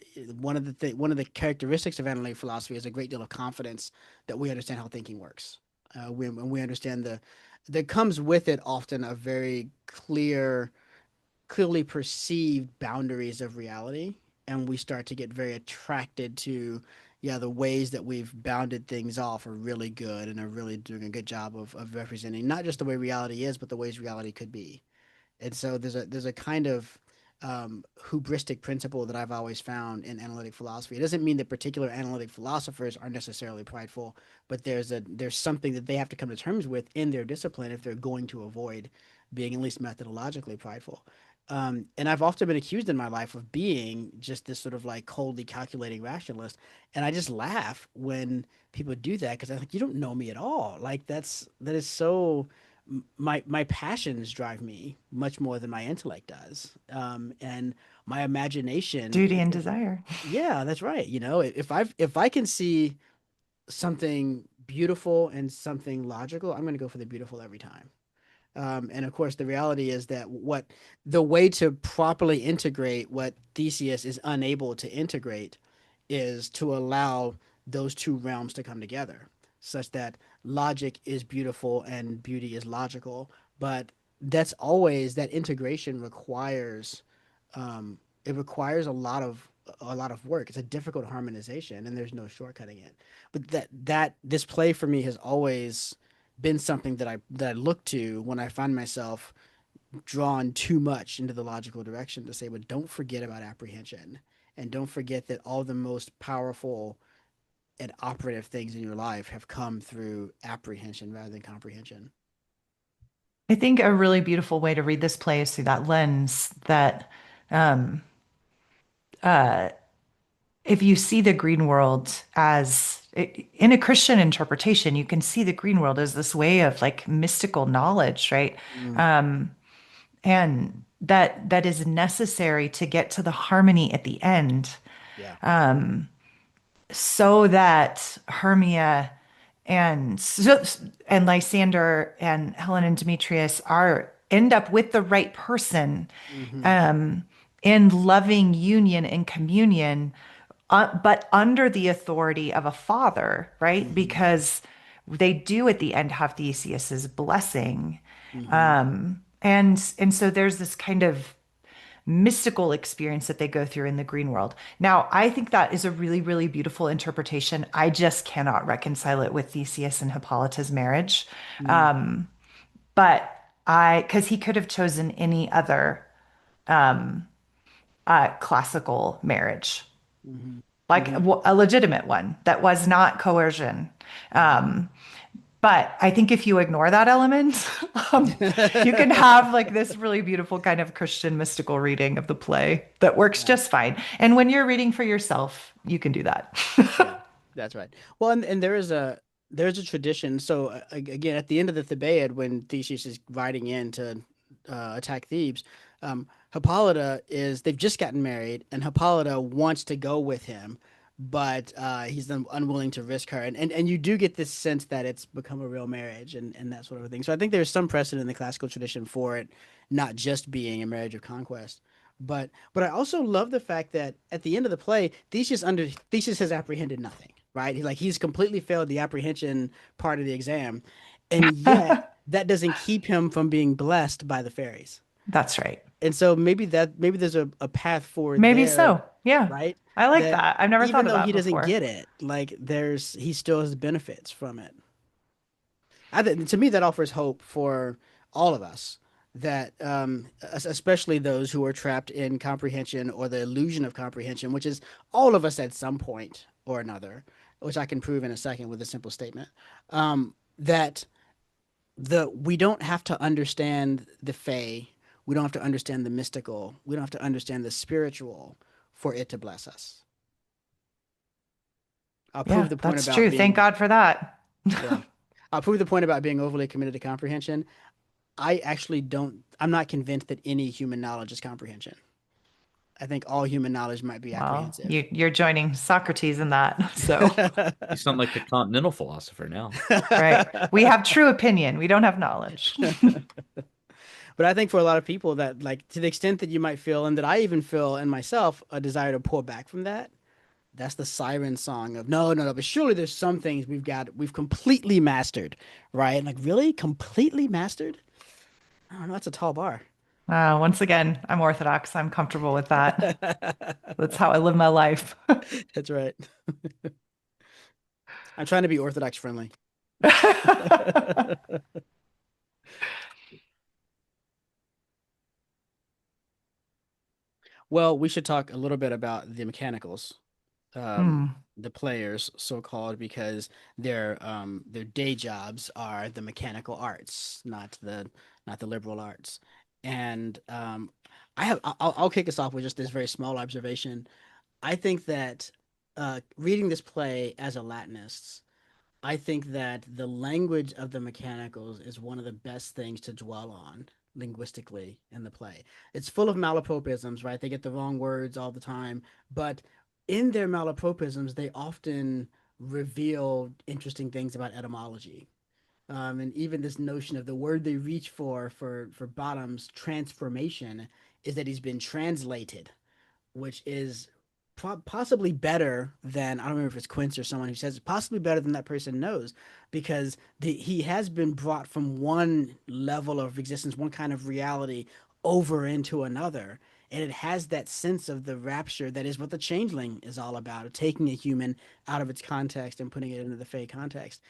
one of the characteristics of analytic philosophy is a great deal of confidence that we understand how thinking works. When we understand that comes with it often a very clearly perceived boundaries of reality, and we start to get very attracted to, yeah, the ways that we've bounded things off are really good and are really doing a good job of representing not just the way reality is but the ways reality could be. And so there's a kind of hubristic principle that I've always found in analytic philosophy. It doesn't mean that particular analytic philosophers are necessarily prideful, but there's something that they have to come to terms with in their discipline if they're going to avoid being at least methodologically prideful. And I've often been accused in my life of being just this sort of like coldly calculating rationalist, and I just laugh when people do that because I think you don't know me at all. Like that is so my passions drive me much more than my intellect does. And my imagination, Duty and desire. yeah, that's right. If I can see something beautiful and something logical, I'm going to go for the beautiful every time. And of course, the reality is that what the way to properly integrate what Theseus is unable to integrate is to allow those two realms to come together, such that logic is beautiful and beauty is logical. But that integration requires it requires a lot of work. It's a difficult harmonization, and there's no shortcutting it. But that this play for me has always been something that I look to when I find myself drawn too much into the logical direction to say, but don't forget about apprehension, and don't forget that all the most powerful and operative things in your life have come through apprehension rather than comprehension. I think a really beautiful way to read this play is through that lens that um, if you see the green world as in a Christian interpretation, you can see the green world as this way of like mystical knowledge, right? Mm, Um, and that is necessary to get to the harmony at the end, yeah. so that Hermia And Lysander and Helen and Demetrius are end up with the right person, Hmm. um, in loving union and communion, but under the authority of a father, right? Hmm. Because they do at the end have Theseus's blessing. Hmm. And so there's this kind of mystical experience that they go through in the green world. Now, I think that is a really, really beautiful interpretation. I just cannot reconcile it with Theseus and Hippolyta's marriage. Hmm. But because he could have chosen any other classical marriage, Hmm. like Hmm. a legitimate one that was not coercion. Um, but I think if you ignore that element, you can have like this really beautiful kind of Christian mystical reading of the play that works Yeah. just fine. And when you're reading for yourself, you can do that. Yeah, that's right. Well, and there's a tradition. So again, at the end of the Thebaid, when Theseus is riding in to attack Thebes, Hippolyta is they've just gotten married, and Hippolyta wants to go with him, but he's unwilling to risk her. And you do get this sense that it's become a real marriage and that sort of thing. So I think there's some precedent in the classical tradition for it not just being a marriage of conquest. But I also love the fact that at the end of the play, Theseus has apprehended nothing, right? He's completely failed the apprehension part of the exam, and yet that doesn't keep him from being blessed by the fairies. That's right. And so maybe there's a path forward Maybe there, so. Yeah. right? I like That that. I've never thought even of though he that doesn't before. get it, like he still has benefits from it. I think to me that offers hope for all of us that especially those who are trapped in comprehension or the illusion of comprehension, which is all of us at some point or another, which I can prove in a second with a simple statement. That the we don't have to understand the fae, we don't have to understand the mystical, we don't have to understand the spiritual for it to bless us. I'll prove Yeah, the point that's about true. Thank being God for that. yeah. I'll prove the point about being overly committed to comprehension. I actually don't, I'm not convinced that any human knowledge is comprehension. I think all human knowledge might be Well, apprehensive. you're joining Socrates in that. So, You sound like a continental philosopher now. right. We have true opinion. We don't have knowledge. But I think for a lot of people that, like, to the extent that you might feel, and that I even feel in myself, a desire to pull back from that, that's the siren song of no, no, no. But surely there's some things we've completely mastered, right? Like, really? Completely mastered? I don't know. That's a tall bar. Once again, I'm Orthodox. I'm comfortable with that. That's how I live my life. That's right. I'm trying to be Orthodox friendly. Well, we should talk a little bit about the mechanicals, Hmm. the players, so called, because their day jobs are the mechanical arts, not the liberal arts. And I'll kick us off with just this very small observation. I think that reading this play as a Latinist, I think that the language of the mechanicals is one of the best things to dwell on linguistically in the play. It's full of malapropisms, right? They get the wrong words all the time, but in their malapropisms, they often reveal interesting things about etymology. And even this notion of the word they reach for Bottom's transformation is that he's been translated, which is possibly better than I don't remember if it's Quince or someone who says it's possibly better than that person knows because he has been brought from one level of existence, one kind of reality over into another. And it has that sense of the rapture that is what the changeling is all about, of taking a human out of its context and putting it into the Fey context.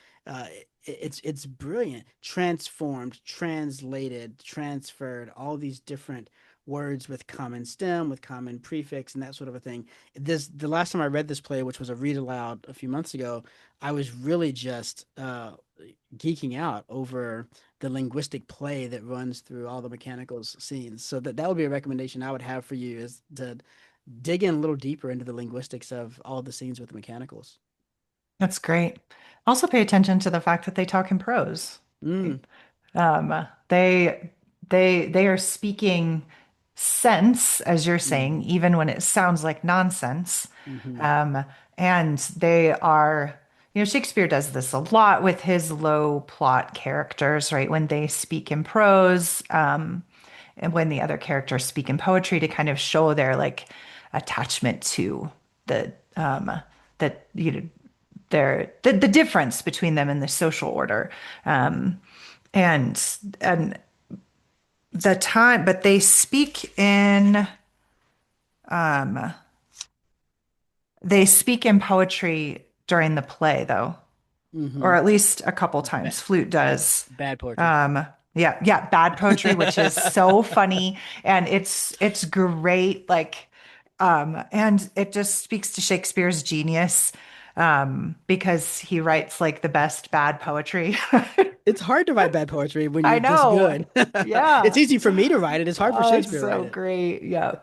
It's brilliant, transformed, translated, transferred, all these different words with common stem, with common prefix, and that sort of a thing. The last time I read this play, which was a read aloud a few months ago, I was really just geeking out over the linguistic play that runs through all the mechanicals scenes. So that would be a recommendation I would have for you is to dig in a little deeper into the linguistics of all the scenes with the mechanicals. That's great. Also, pay attention to the fact that they talk in prose. Mm, They are speaking sense, as you're mm, saying, even when it sounds like nonsense. hmm Um, and they are Shakespeare does this a lot with his low plot characters, right? When they speak in prose, and when the other characters speak in poetry to kind of show their like attachment to the that the difference between them and the social order. Um, and the time, but they speak in poetry during the play though, Hmm. or at least a couple Bad, times. Flute does. bad poetry. Um, yeah, bad poetry, which is so funny, and it's great. Like, and it just speaks to Shakespeare's genius, because he writes like the best bad poetry. It's hard to write bad poetry when I you're this know. good. It's Yeah. easy for me to write it. It's hard for Oh, it's Shakespeare to write so it. great. Yeah.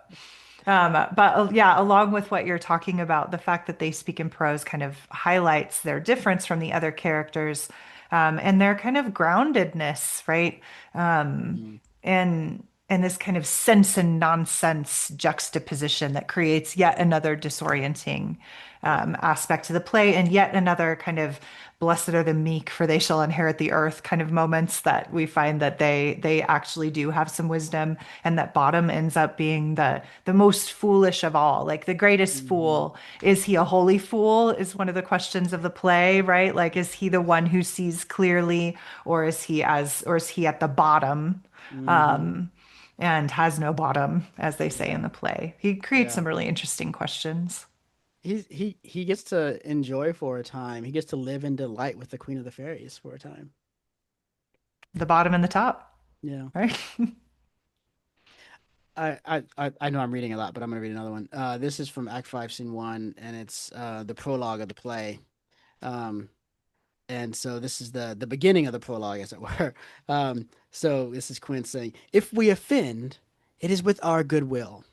But yeah, along with what you're talking about, the fact that they speak in prose kind of highlights their difference from the other characters, and their kind of groundedness, right? Um, Hmm. and this kind of sense and nonsense juxtaposition that creates yet another disorienting aspect to the play, and yet another kind of blessed are the meek, for they shall inherit the earth kind of moments that we find that they actually do have some wisdom, and that Bottom ends up being the most foolish of all, like the greatest Hmm. fool. Is he a holy fool? Is one of the questions of the play, right? Like, is he the one who sees clearly, or is he at the bottom? Hmm. Um, and has no bottom, as they say in Yeah. the play. He creates Yeah. some really interesting questions. He gets to enjoy for a time. He gets to live in delight with the Queen of the Fairies for a time. The bottom and the top, Yeah. right? I know I'm reading a lot, but I'm gonna read another one. This is from Act 5, Scene 1, and it's the prologue of the play. Um, and so this is the beginning of the prologue, as it were. So this is Quinn saying, "If we offend, it is with our goodwill.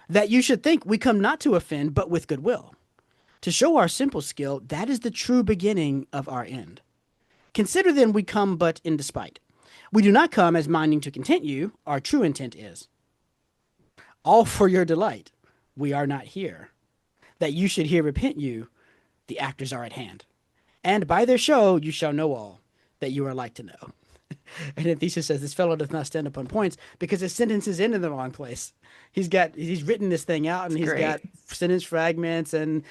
That you should think we come not to offend, but with goodwill. To show our simple skill, that is the true beginning of our end. Consider then we come but in despite. We do not come as minding to content you, our true intent is. All for your delight. We are not here. That you should here repent you, the actors are at hand. And by their show you shall know all that you are like to know." And then Theseus says, "This fellow does not stand upon points because his sentence is in the wrong place. He's written this thing out It's and he's got great. sentence fragments and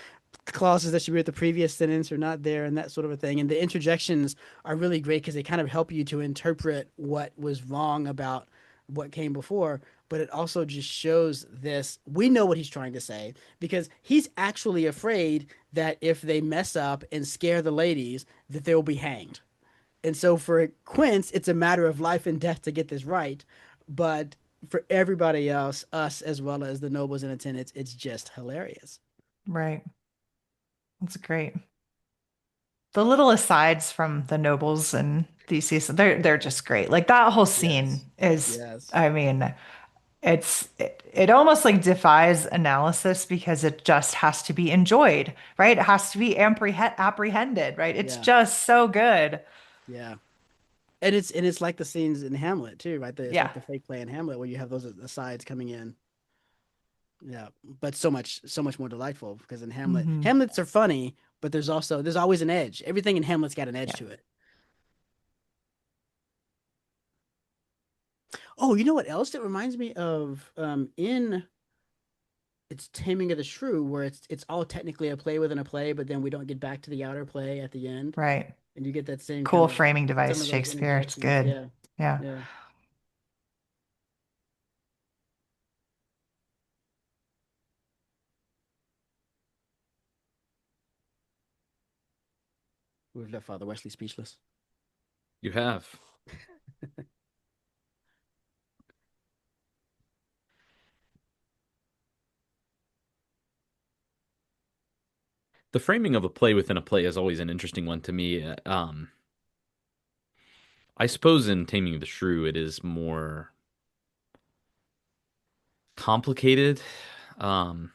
clauses that should be with the previous sentence are not there and that sort of a thing. And the interjections are really great because they kind of help you to interpret what was wrong about what came before. But it also just shows this. We know what he's trying to say because he's actually afraid that if they mess up and scare the ladies, that they'll be hanged. And so for Quince, it's a matter of life and death to get this right. But for everybody else, us as well as the nobles in attendance, it's just hilarious. Right. That's great. The little asides from the nobles and Theseus, they're just great. Like that whole scene Yes. is, Yes. I mean, it almost like defies analysis because it just has to be enjoyed, right? It has to be apprehended, right? It's Yeah. just so good. Yeah. And it's like the scenes in Hamlet too, right? It's like Yeah. the fake play in Hamlet where you have those asides coming in. Yeah. But so much more delightful because in Hmm. Hamlets are funny, but there's always an edge. Everything in Hamlet's got an edge Yeah. to it. Oh, you know what else it reminds me of? In it's Taming of the Shrew, where it's all technically a play within a play, but then we don't get back to the outer play at the end, Right. and you get that same kind Cool of framing some device, of those Shakespeare. It's interjections. good. Yeah, Yeah. yeah. We've left Father Wesley speechless. You have. The framing of a play within a play is always an interesting one to me. I suppose in Taming of the Shrew, it is more complicated, um,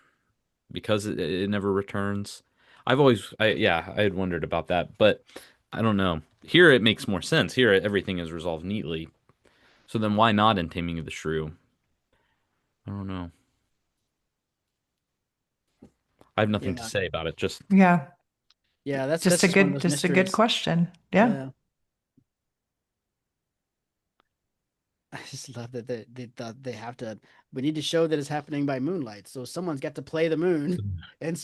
because it never returns. Yeah, I had wondered about that, but I don't know. Here it makes more sense. Here everything is resolved neatly. So then why not in Taming of the Shrew? I don't know. I have nothing to Yeah, say about it. Just Yeah. Yeah, that's just one of those Just a good mysteries. question. Yeah. Yeah. I just love that they thought they have to. We need to show that it's happening by moonlight. So someone's got to play the moon, and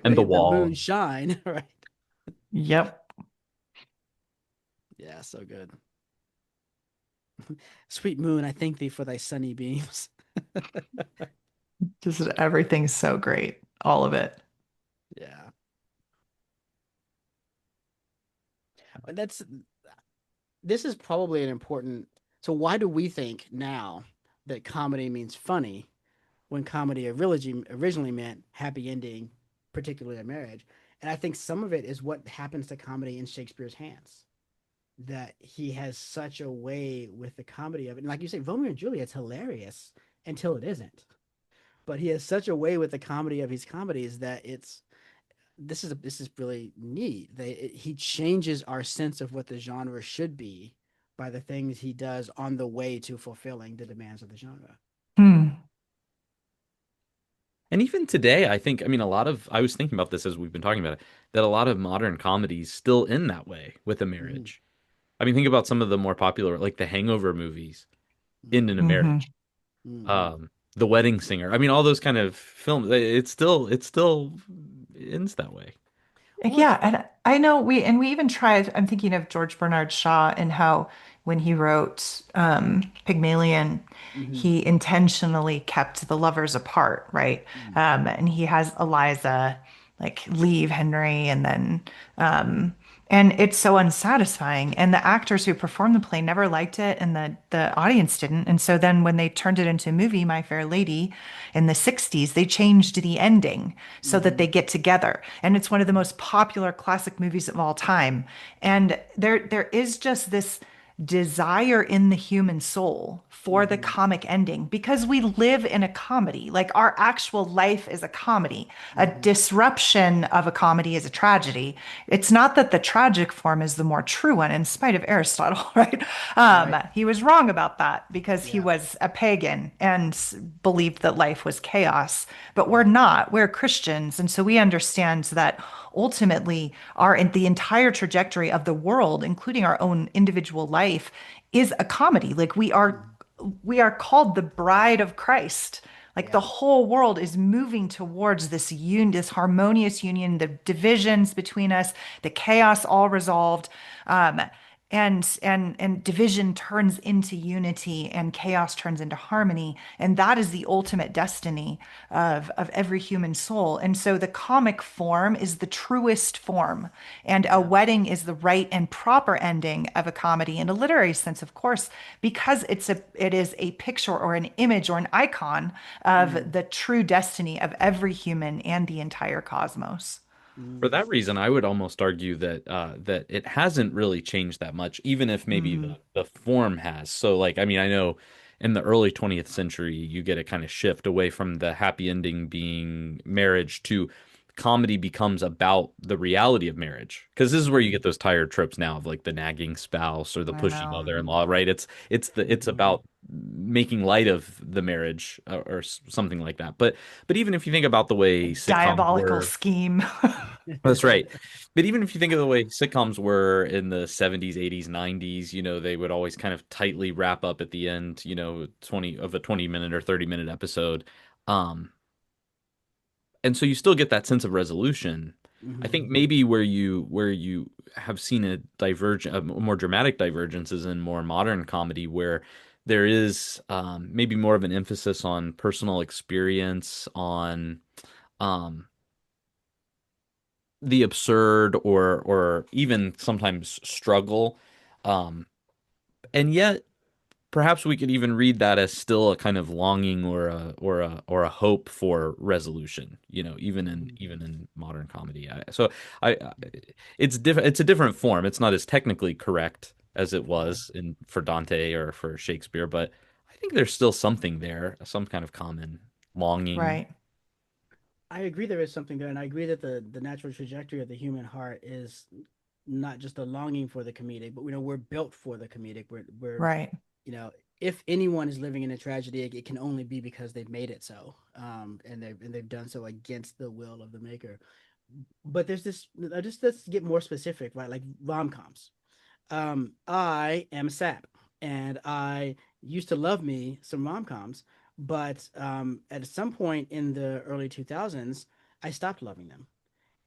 And the specifically the wall. moonshine, right? Yep. Yeah, so good. Sweet moon, I thank thee for thy sunny beams. Just everything's so great. All of it. Yeah. That's this is probably an important. So why do we think now that comedy means funny when comedy originally meant happy ending, particularly a marriage? And I think some of it is what happens to comedy in Shakespeare's hands. That he has such a way with the comedy of it. And like you say, Romeo and Juliet's hilarious until it isn't. But he has such a way with the comedy of his comedies that this is really neat. He changes our sense of what the genre should be by the things he does on the way to fulfilling the demands of the genre. Hmm. And even today, I think, I mean, I was thinking about this as we've been talking about it, that a lot of modern comedies still end that way with a Mm-hmm. marriage. I mean, think about some of the more popular, like the Hangover movies, end in a Hmm. marriage. Mm-hmm. The Wedding Singer. I mean, all those kind of films, it still ends that way. Well, Yeah, and I know we even tried, I'm thinking of George Bernard Shaw and how when he wrote Pygmalion, mm-hmm. he intentionally kept the lovers apart, right? And he has Eliza like leave Henry and then and it's so unsatisfying. And the actors who performed the play never liked it, and the audience didn't. And so then when they turned it into a movie, My Fair Lady, in the 60s, they changed the ending so that Mm-hmm. they get together. And it's one of the most popular classic movies of all time. And there is just this desire in the human soul for the Mm-hmm. comic ending because we live in a comedy. Like our actual life is a comedy. A Mm-hmm. disruption of a comedy is a tragedy. It's not that the tragic form is the more true one, in spite of Aristotle, right? Right. He was wrong about that because he Yeah. was a pagan and believed that life was chaos. But we're Yeah. not. We're Christians. And so we understand that ultimately the entire trajectory of the world, including our own individual life, is a comedy. Like Mm-hmm. we are called the bride of Christ. Like the Yeah. whole world is moving towards this harmonious union, the divisions between us, the chaos all resolved. Um, and division turns into unity and chaos turns into harmony, and that is the ultimate destiny of every human soul. And so the comic form is the truest form, and a Yeah. wedding is the right and proper ending of a comedy in a literary sense, of course, because it is a picture or an image or an icon of Mm-hmm. the true destiny of every human and the entire cosmos. For Mm-hmm. that reason, I would almost argue that that it hasn't really changed that much, even if maybe Hmm. the form has. So, like, I mean, I know in the early 20th century, you get a kind of shift away from the happy ending being marriage to comedy becomes about the reality of marriage. Because this is where you get those tired tropes now of like the nagging spouse or the I pushy know. mother-in-law, right? It's Mm-hmm. about making light of the marriage or something like that. But even if you think about the way sitcoms Diabolical were. scheme. That's right. But even if you think of the way sitcoms were in the 70s, 80s, 90s, they would always kind of tightly wrap up at the end, 20 minute or 30-minute episode. Um, and so you still get that sense of resolution. I Mm-hmm. think maybe where you have seen a more dramatic divergences in more modern comedy where there is maybe more of an emphasis on personal experience, on um, the absurd or even sometimes struggle. Um, and yet perhaps we could even read that as still a kind of longing or a hope for resolution, Mm-hmm. even in modern comedy. It's a different form. It's not as technically correct as it Yeah. was in for Dante or for Shakespeare, but I think there's still something there, some kind of common longing. Right. I agree there is something there, and I agree that the natural trajectory of the human heart is not just a longing for the comedic, but we're built for the comedic. We're Right. you know, if anyone is living in a tragedy, it can only be because they've made it so, and they've done so against the will of the maker. but there's this. Just let's get more specific, right? Like rom-coms. I am a sap, and I used to love me some rom-coms, but at some point in the early 2000s, I stopped loving them.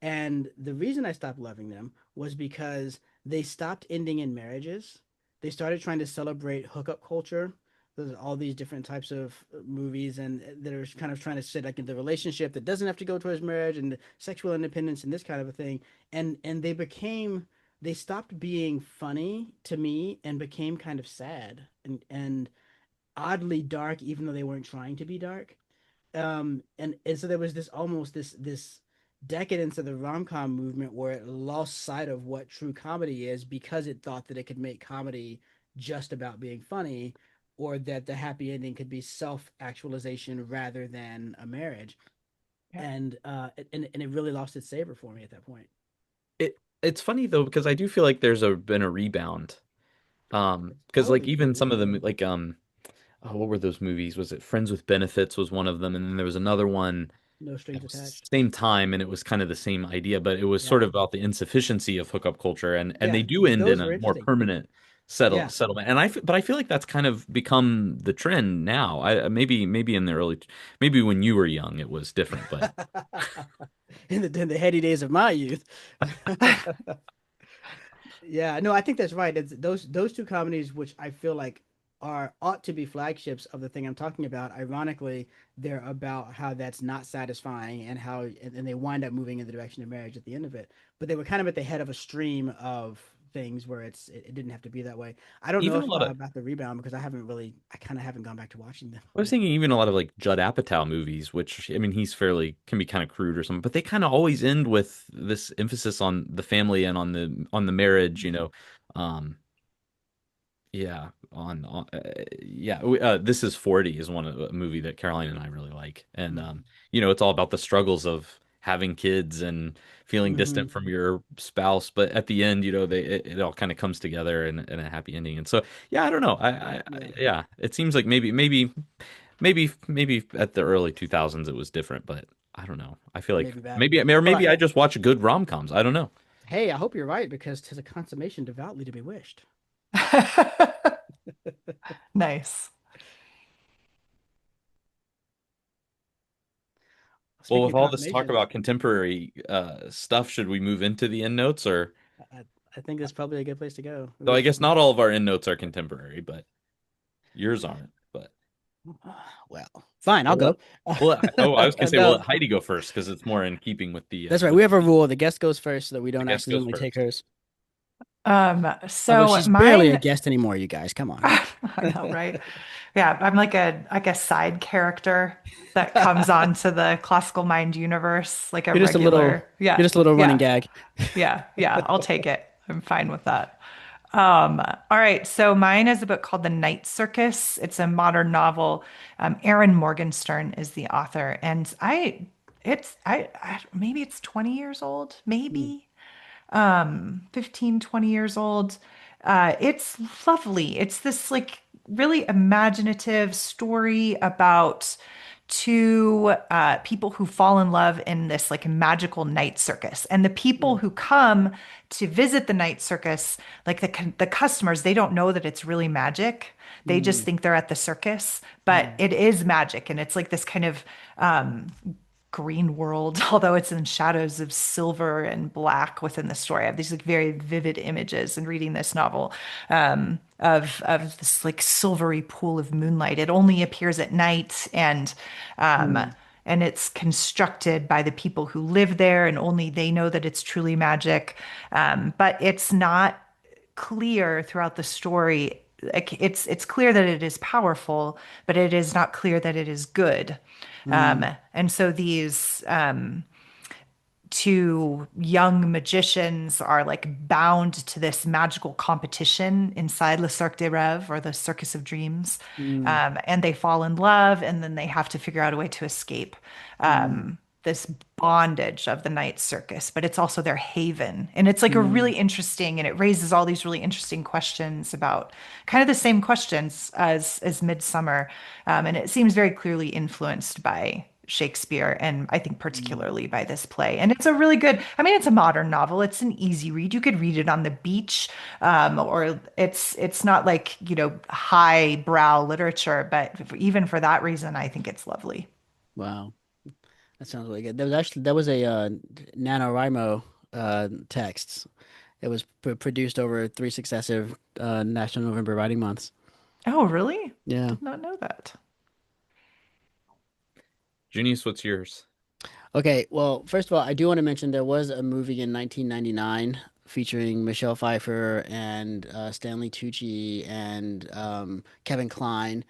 And the reason I stopped loving them was because they stopped ending in marriages. They started trying to celebrate hookup culture. There's all these different types of movies and that are kind of trying to sit like in the relationship that doesn't have to go towards marriage and sexual independence and this kind of a thing. And they stopped being funny to me and became kind of sad and oddly dark, even though they weren't trying to be dark. And so there was this almost this decadence of the rom-com movement where it lost sight of what true comedy is because it thought that it could make comedy just about being funny, or that the happy ending could be self-actualization rather than a marriage. Yeah. And it really lost its savor for me at that point. It's funny though because I do feel like there's a been a rebound. It's Because like always been a even some of them rebound. like oh, what were those movies? Was it Friends with Benefits was one of them, and then there was another one No at strings the attached. same time, and it was kind of the same idea, but it was Yeah. sort of about the insufficiency of hookup culture, and Yeah. they do end in Those a were more interesting. permanent Yeah. settlement. And but I feel like that's kind of become the trend now. Maybe in the early, maybe when you were young it was different, but In the heady days of my youth. Yeah, no, I think that's right. It's those two comedies, which I feel like are ought to be flagships of the thing I'm talking about. Ironically, they're about how that's not satisfying and how and they wind up moving in the direction of marriage at the end of it. But they were kind of at the head of a stream of things where it didn't have to be that way. I don't know even a if lot of about the rebound because I kind of haven't gone back to watching them. I was thinking even a lot of like Judd Apatow movies, which I mean he's fairly can be kind of crude or something, but they kind of always end with this emphasis on the family and on the marriage, you know. Um, yeah, yeah. This is 40 is one of a movie that Caroline and I really like, and Mm. you know it's all about the struggles of having kids and feeling Hmm. distant from your spouse, but at the end, you know, it all kind of comes together in a happy ending, and so yeah, I don't know, Yeah, yeah, it seems like maybe at the early 2000s it was different, but I don't know. I feel like maybe back. Well, maybe I just watch good rom-coms. I don't know. hey, I hope you're right because 'tis a consummation devoutly to be wished. Nice. Well, Speaking with of all this talk consummations, about contemporary stuff, should we move into the end notes or I think that's probably a good place to go. though I guess not all of our end notes are contemporary, but yours aren't. But Well, fine, I'll we'll go. let, oh, I was gonna say we'll No, let Heidi go first because it's more in keeping that's right. with We have a rule: the guest goes first, so that we the don't guest goes accidentally take first. hers. Although So she's barely a mine, guest anymore, you guys. Come on. I know, right? Yeah, I'm like a side character that comes onto the classical mind universe, like a You're just a little. regular. You're Yeah, just a little running yeah, gag. yeah. I'll take it. I'm fine with that. All right, so mine is a book called The Night Circus. It's a modern novel. Erin Morgenstern is the author, and I maybe it's 20 years old, Mm, maybe 15, 20 years old. It's lovely. It's this like really imaginative story about two people who fall in love in this like magical night circus. And the people mm, who come to visit the night circus, like the customers, they don't know that it's really magic. They just mm, think they're at the circus, but mm, it is magic. And it's like this kind of green world, although it's in shadows of silver and black within the story. I have these like very vivid images in reading this novel of this like silvery pool of moonlight. It only appears at night um, mm, and it's constructed by the people who live there, and only they know that it's truly magic. But it's not clear throughout the story. Like it's clear that it is powerful, but it is not clear that it is good. mm, And so these two young magicians are like bound to this magical competition inside Le Cirque des Rêves or the Circus of Dreams. mm, And they fall in love, and then they have to figure out a way to escape mm, this bondage of the night circus, but it's also their haven. And it's like a really mm, interesting, and it raises all these really interesting questions about kind of the same questions as Midsummer. And it seems very clearly influenced by Shakespeare, and I think Mm. particularly by this play. And it's a really good, I mean, it's a modern novel. It's an easy read. You could read it on the beach, or it's not like, high brow literature, but even for that reason, I think it's lovely. Wow. That sounds really good. There was a NaNoWriMo texts. It was produced over three successive National November Writing Months. Oh, really? Yeah. Did not know that. Junius, what's yours? Okay, well, first of all, I do want to mention there was a movie in 1999 featuring Michelle Pfeiffer and Stanley Tucci and Kevin Kline,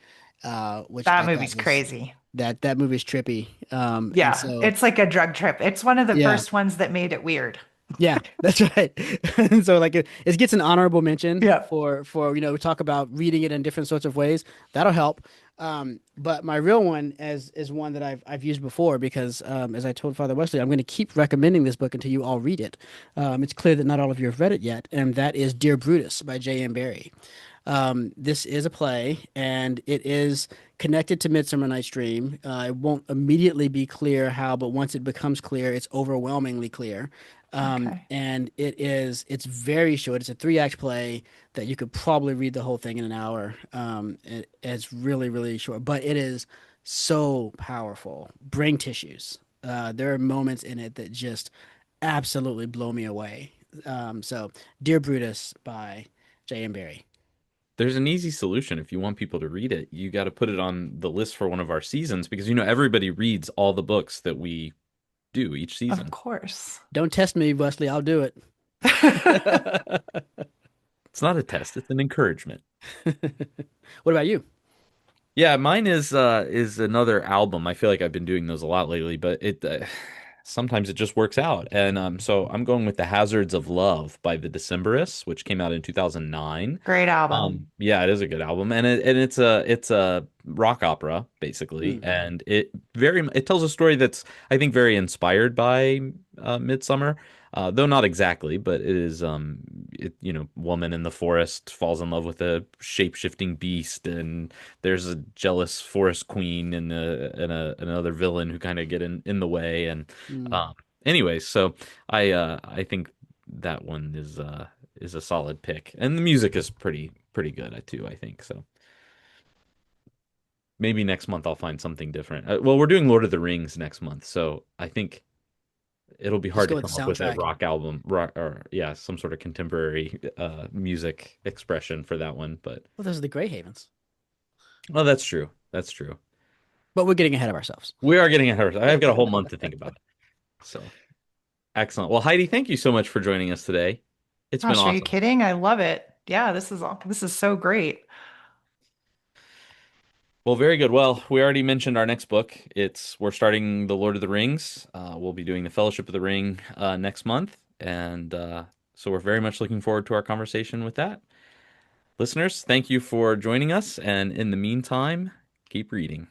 which That I thought movie's was crazy. that movie's trippy. And Yeah, so it's like a drug trip. It's one of the yeah, first ones that made it weird. yeah, that's right. And so like it gets an honorable mention Yeah. for we talk about reading it in different sorts of ways. That'll help. But my real one is one that I've used before because as I told Father Wesley, I'm going to keep recommending this book until you all read it. It's clear that not all of you have read it yet, and that is Dear Brutus by J.M. Barrie. This is a play, and it is connected to Midsummer Night's Dream. It won't immediately be clear how, but once it becomes clear, it's overwhelmingly clear. Okay. And it's very short. It's a three-act play that you could probably read the whole thing in an hour. It's really, really short, but it is so powerful. Brain tissues. There are moments in it that just absolutely blow me away. So, Dear Brutus by J.M. Barrie. There's an easy solution if you want people to read it. You got to put it on the list for one of our seasons because everybody reads all the books that we do each Of season. course. Don't test me, Wesley. I'll do it. It's not a test, it's an encouragement. What about you? Yeah, mine is another album. I feel like I've been doing those a lot lately, but it sometimes it just works out. And so I'm going with The Hazards of Love by the Decemberists, which came out in 2009. Great album. Yeah, it is a good album, and it's a rock opera basically, Mm, and it tells a story that's I think very inspired by Midsummer, though not exactly, but it is woman in the forest falls in love with a shape-shifting beast, and there's a jealous forest queen and another villain who kind of get in the way, and mm. um, anyways, so I think that one is a solid pick, and the music is pretty good too. I think so. Maybe next month I'll find something different. Well, we're doing Lord of the Rings next month, so I think it'll be Just hard go to with come the up with a soundtrack. rock album, rock or yeah, some sort of contemporary music expression for that one. But Well, those are the Grey Havens. well, that's true. That's true. But we're getting ahead of ourselves. We are getting ahead. I've got a whole month to think about it. So excellent. Well, Heidi, thank you so much for joining us today. It's been Gosh, are you awesome. kidding? I love it. Yeah, this is so great. Well, very good. Well, we already mentioned our next book. We're starting the Lord of the Rings. We'll be doing the Fellowship of the Ring next month, and so we're very much looking forward to our conversation with that. Listeners, thank you for joining us, and in the meantime, keep reading.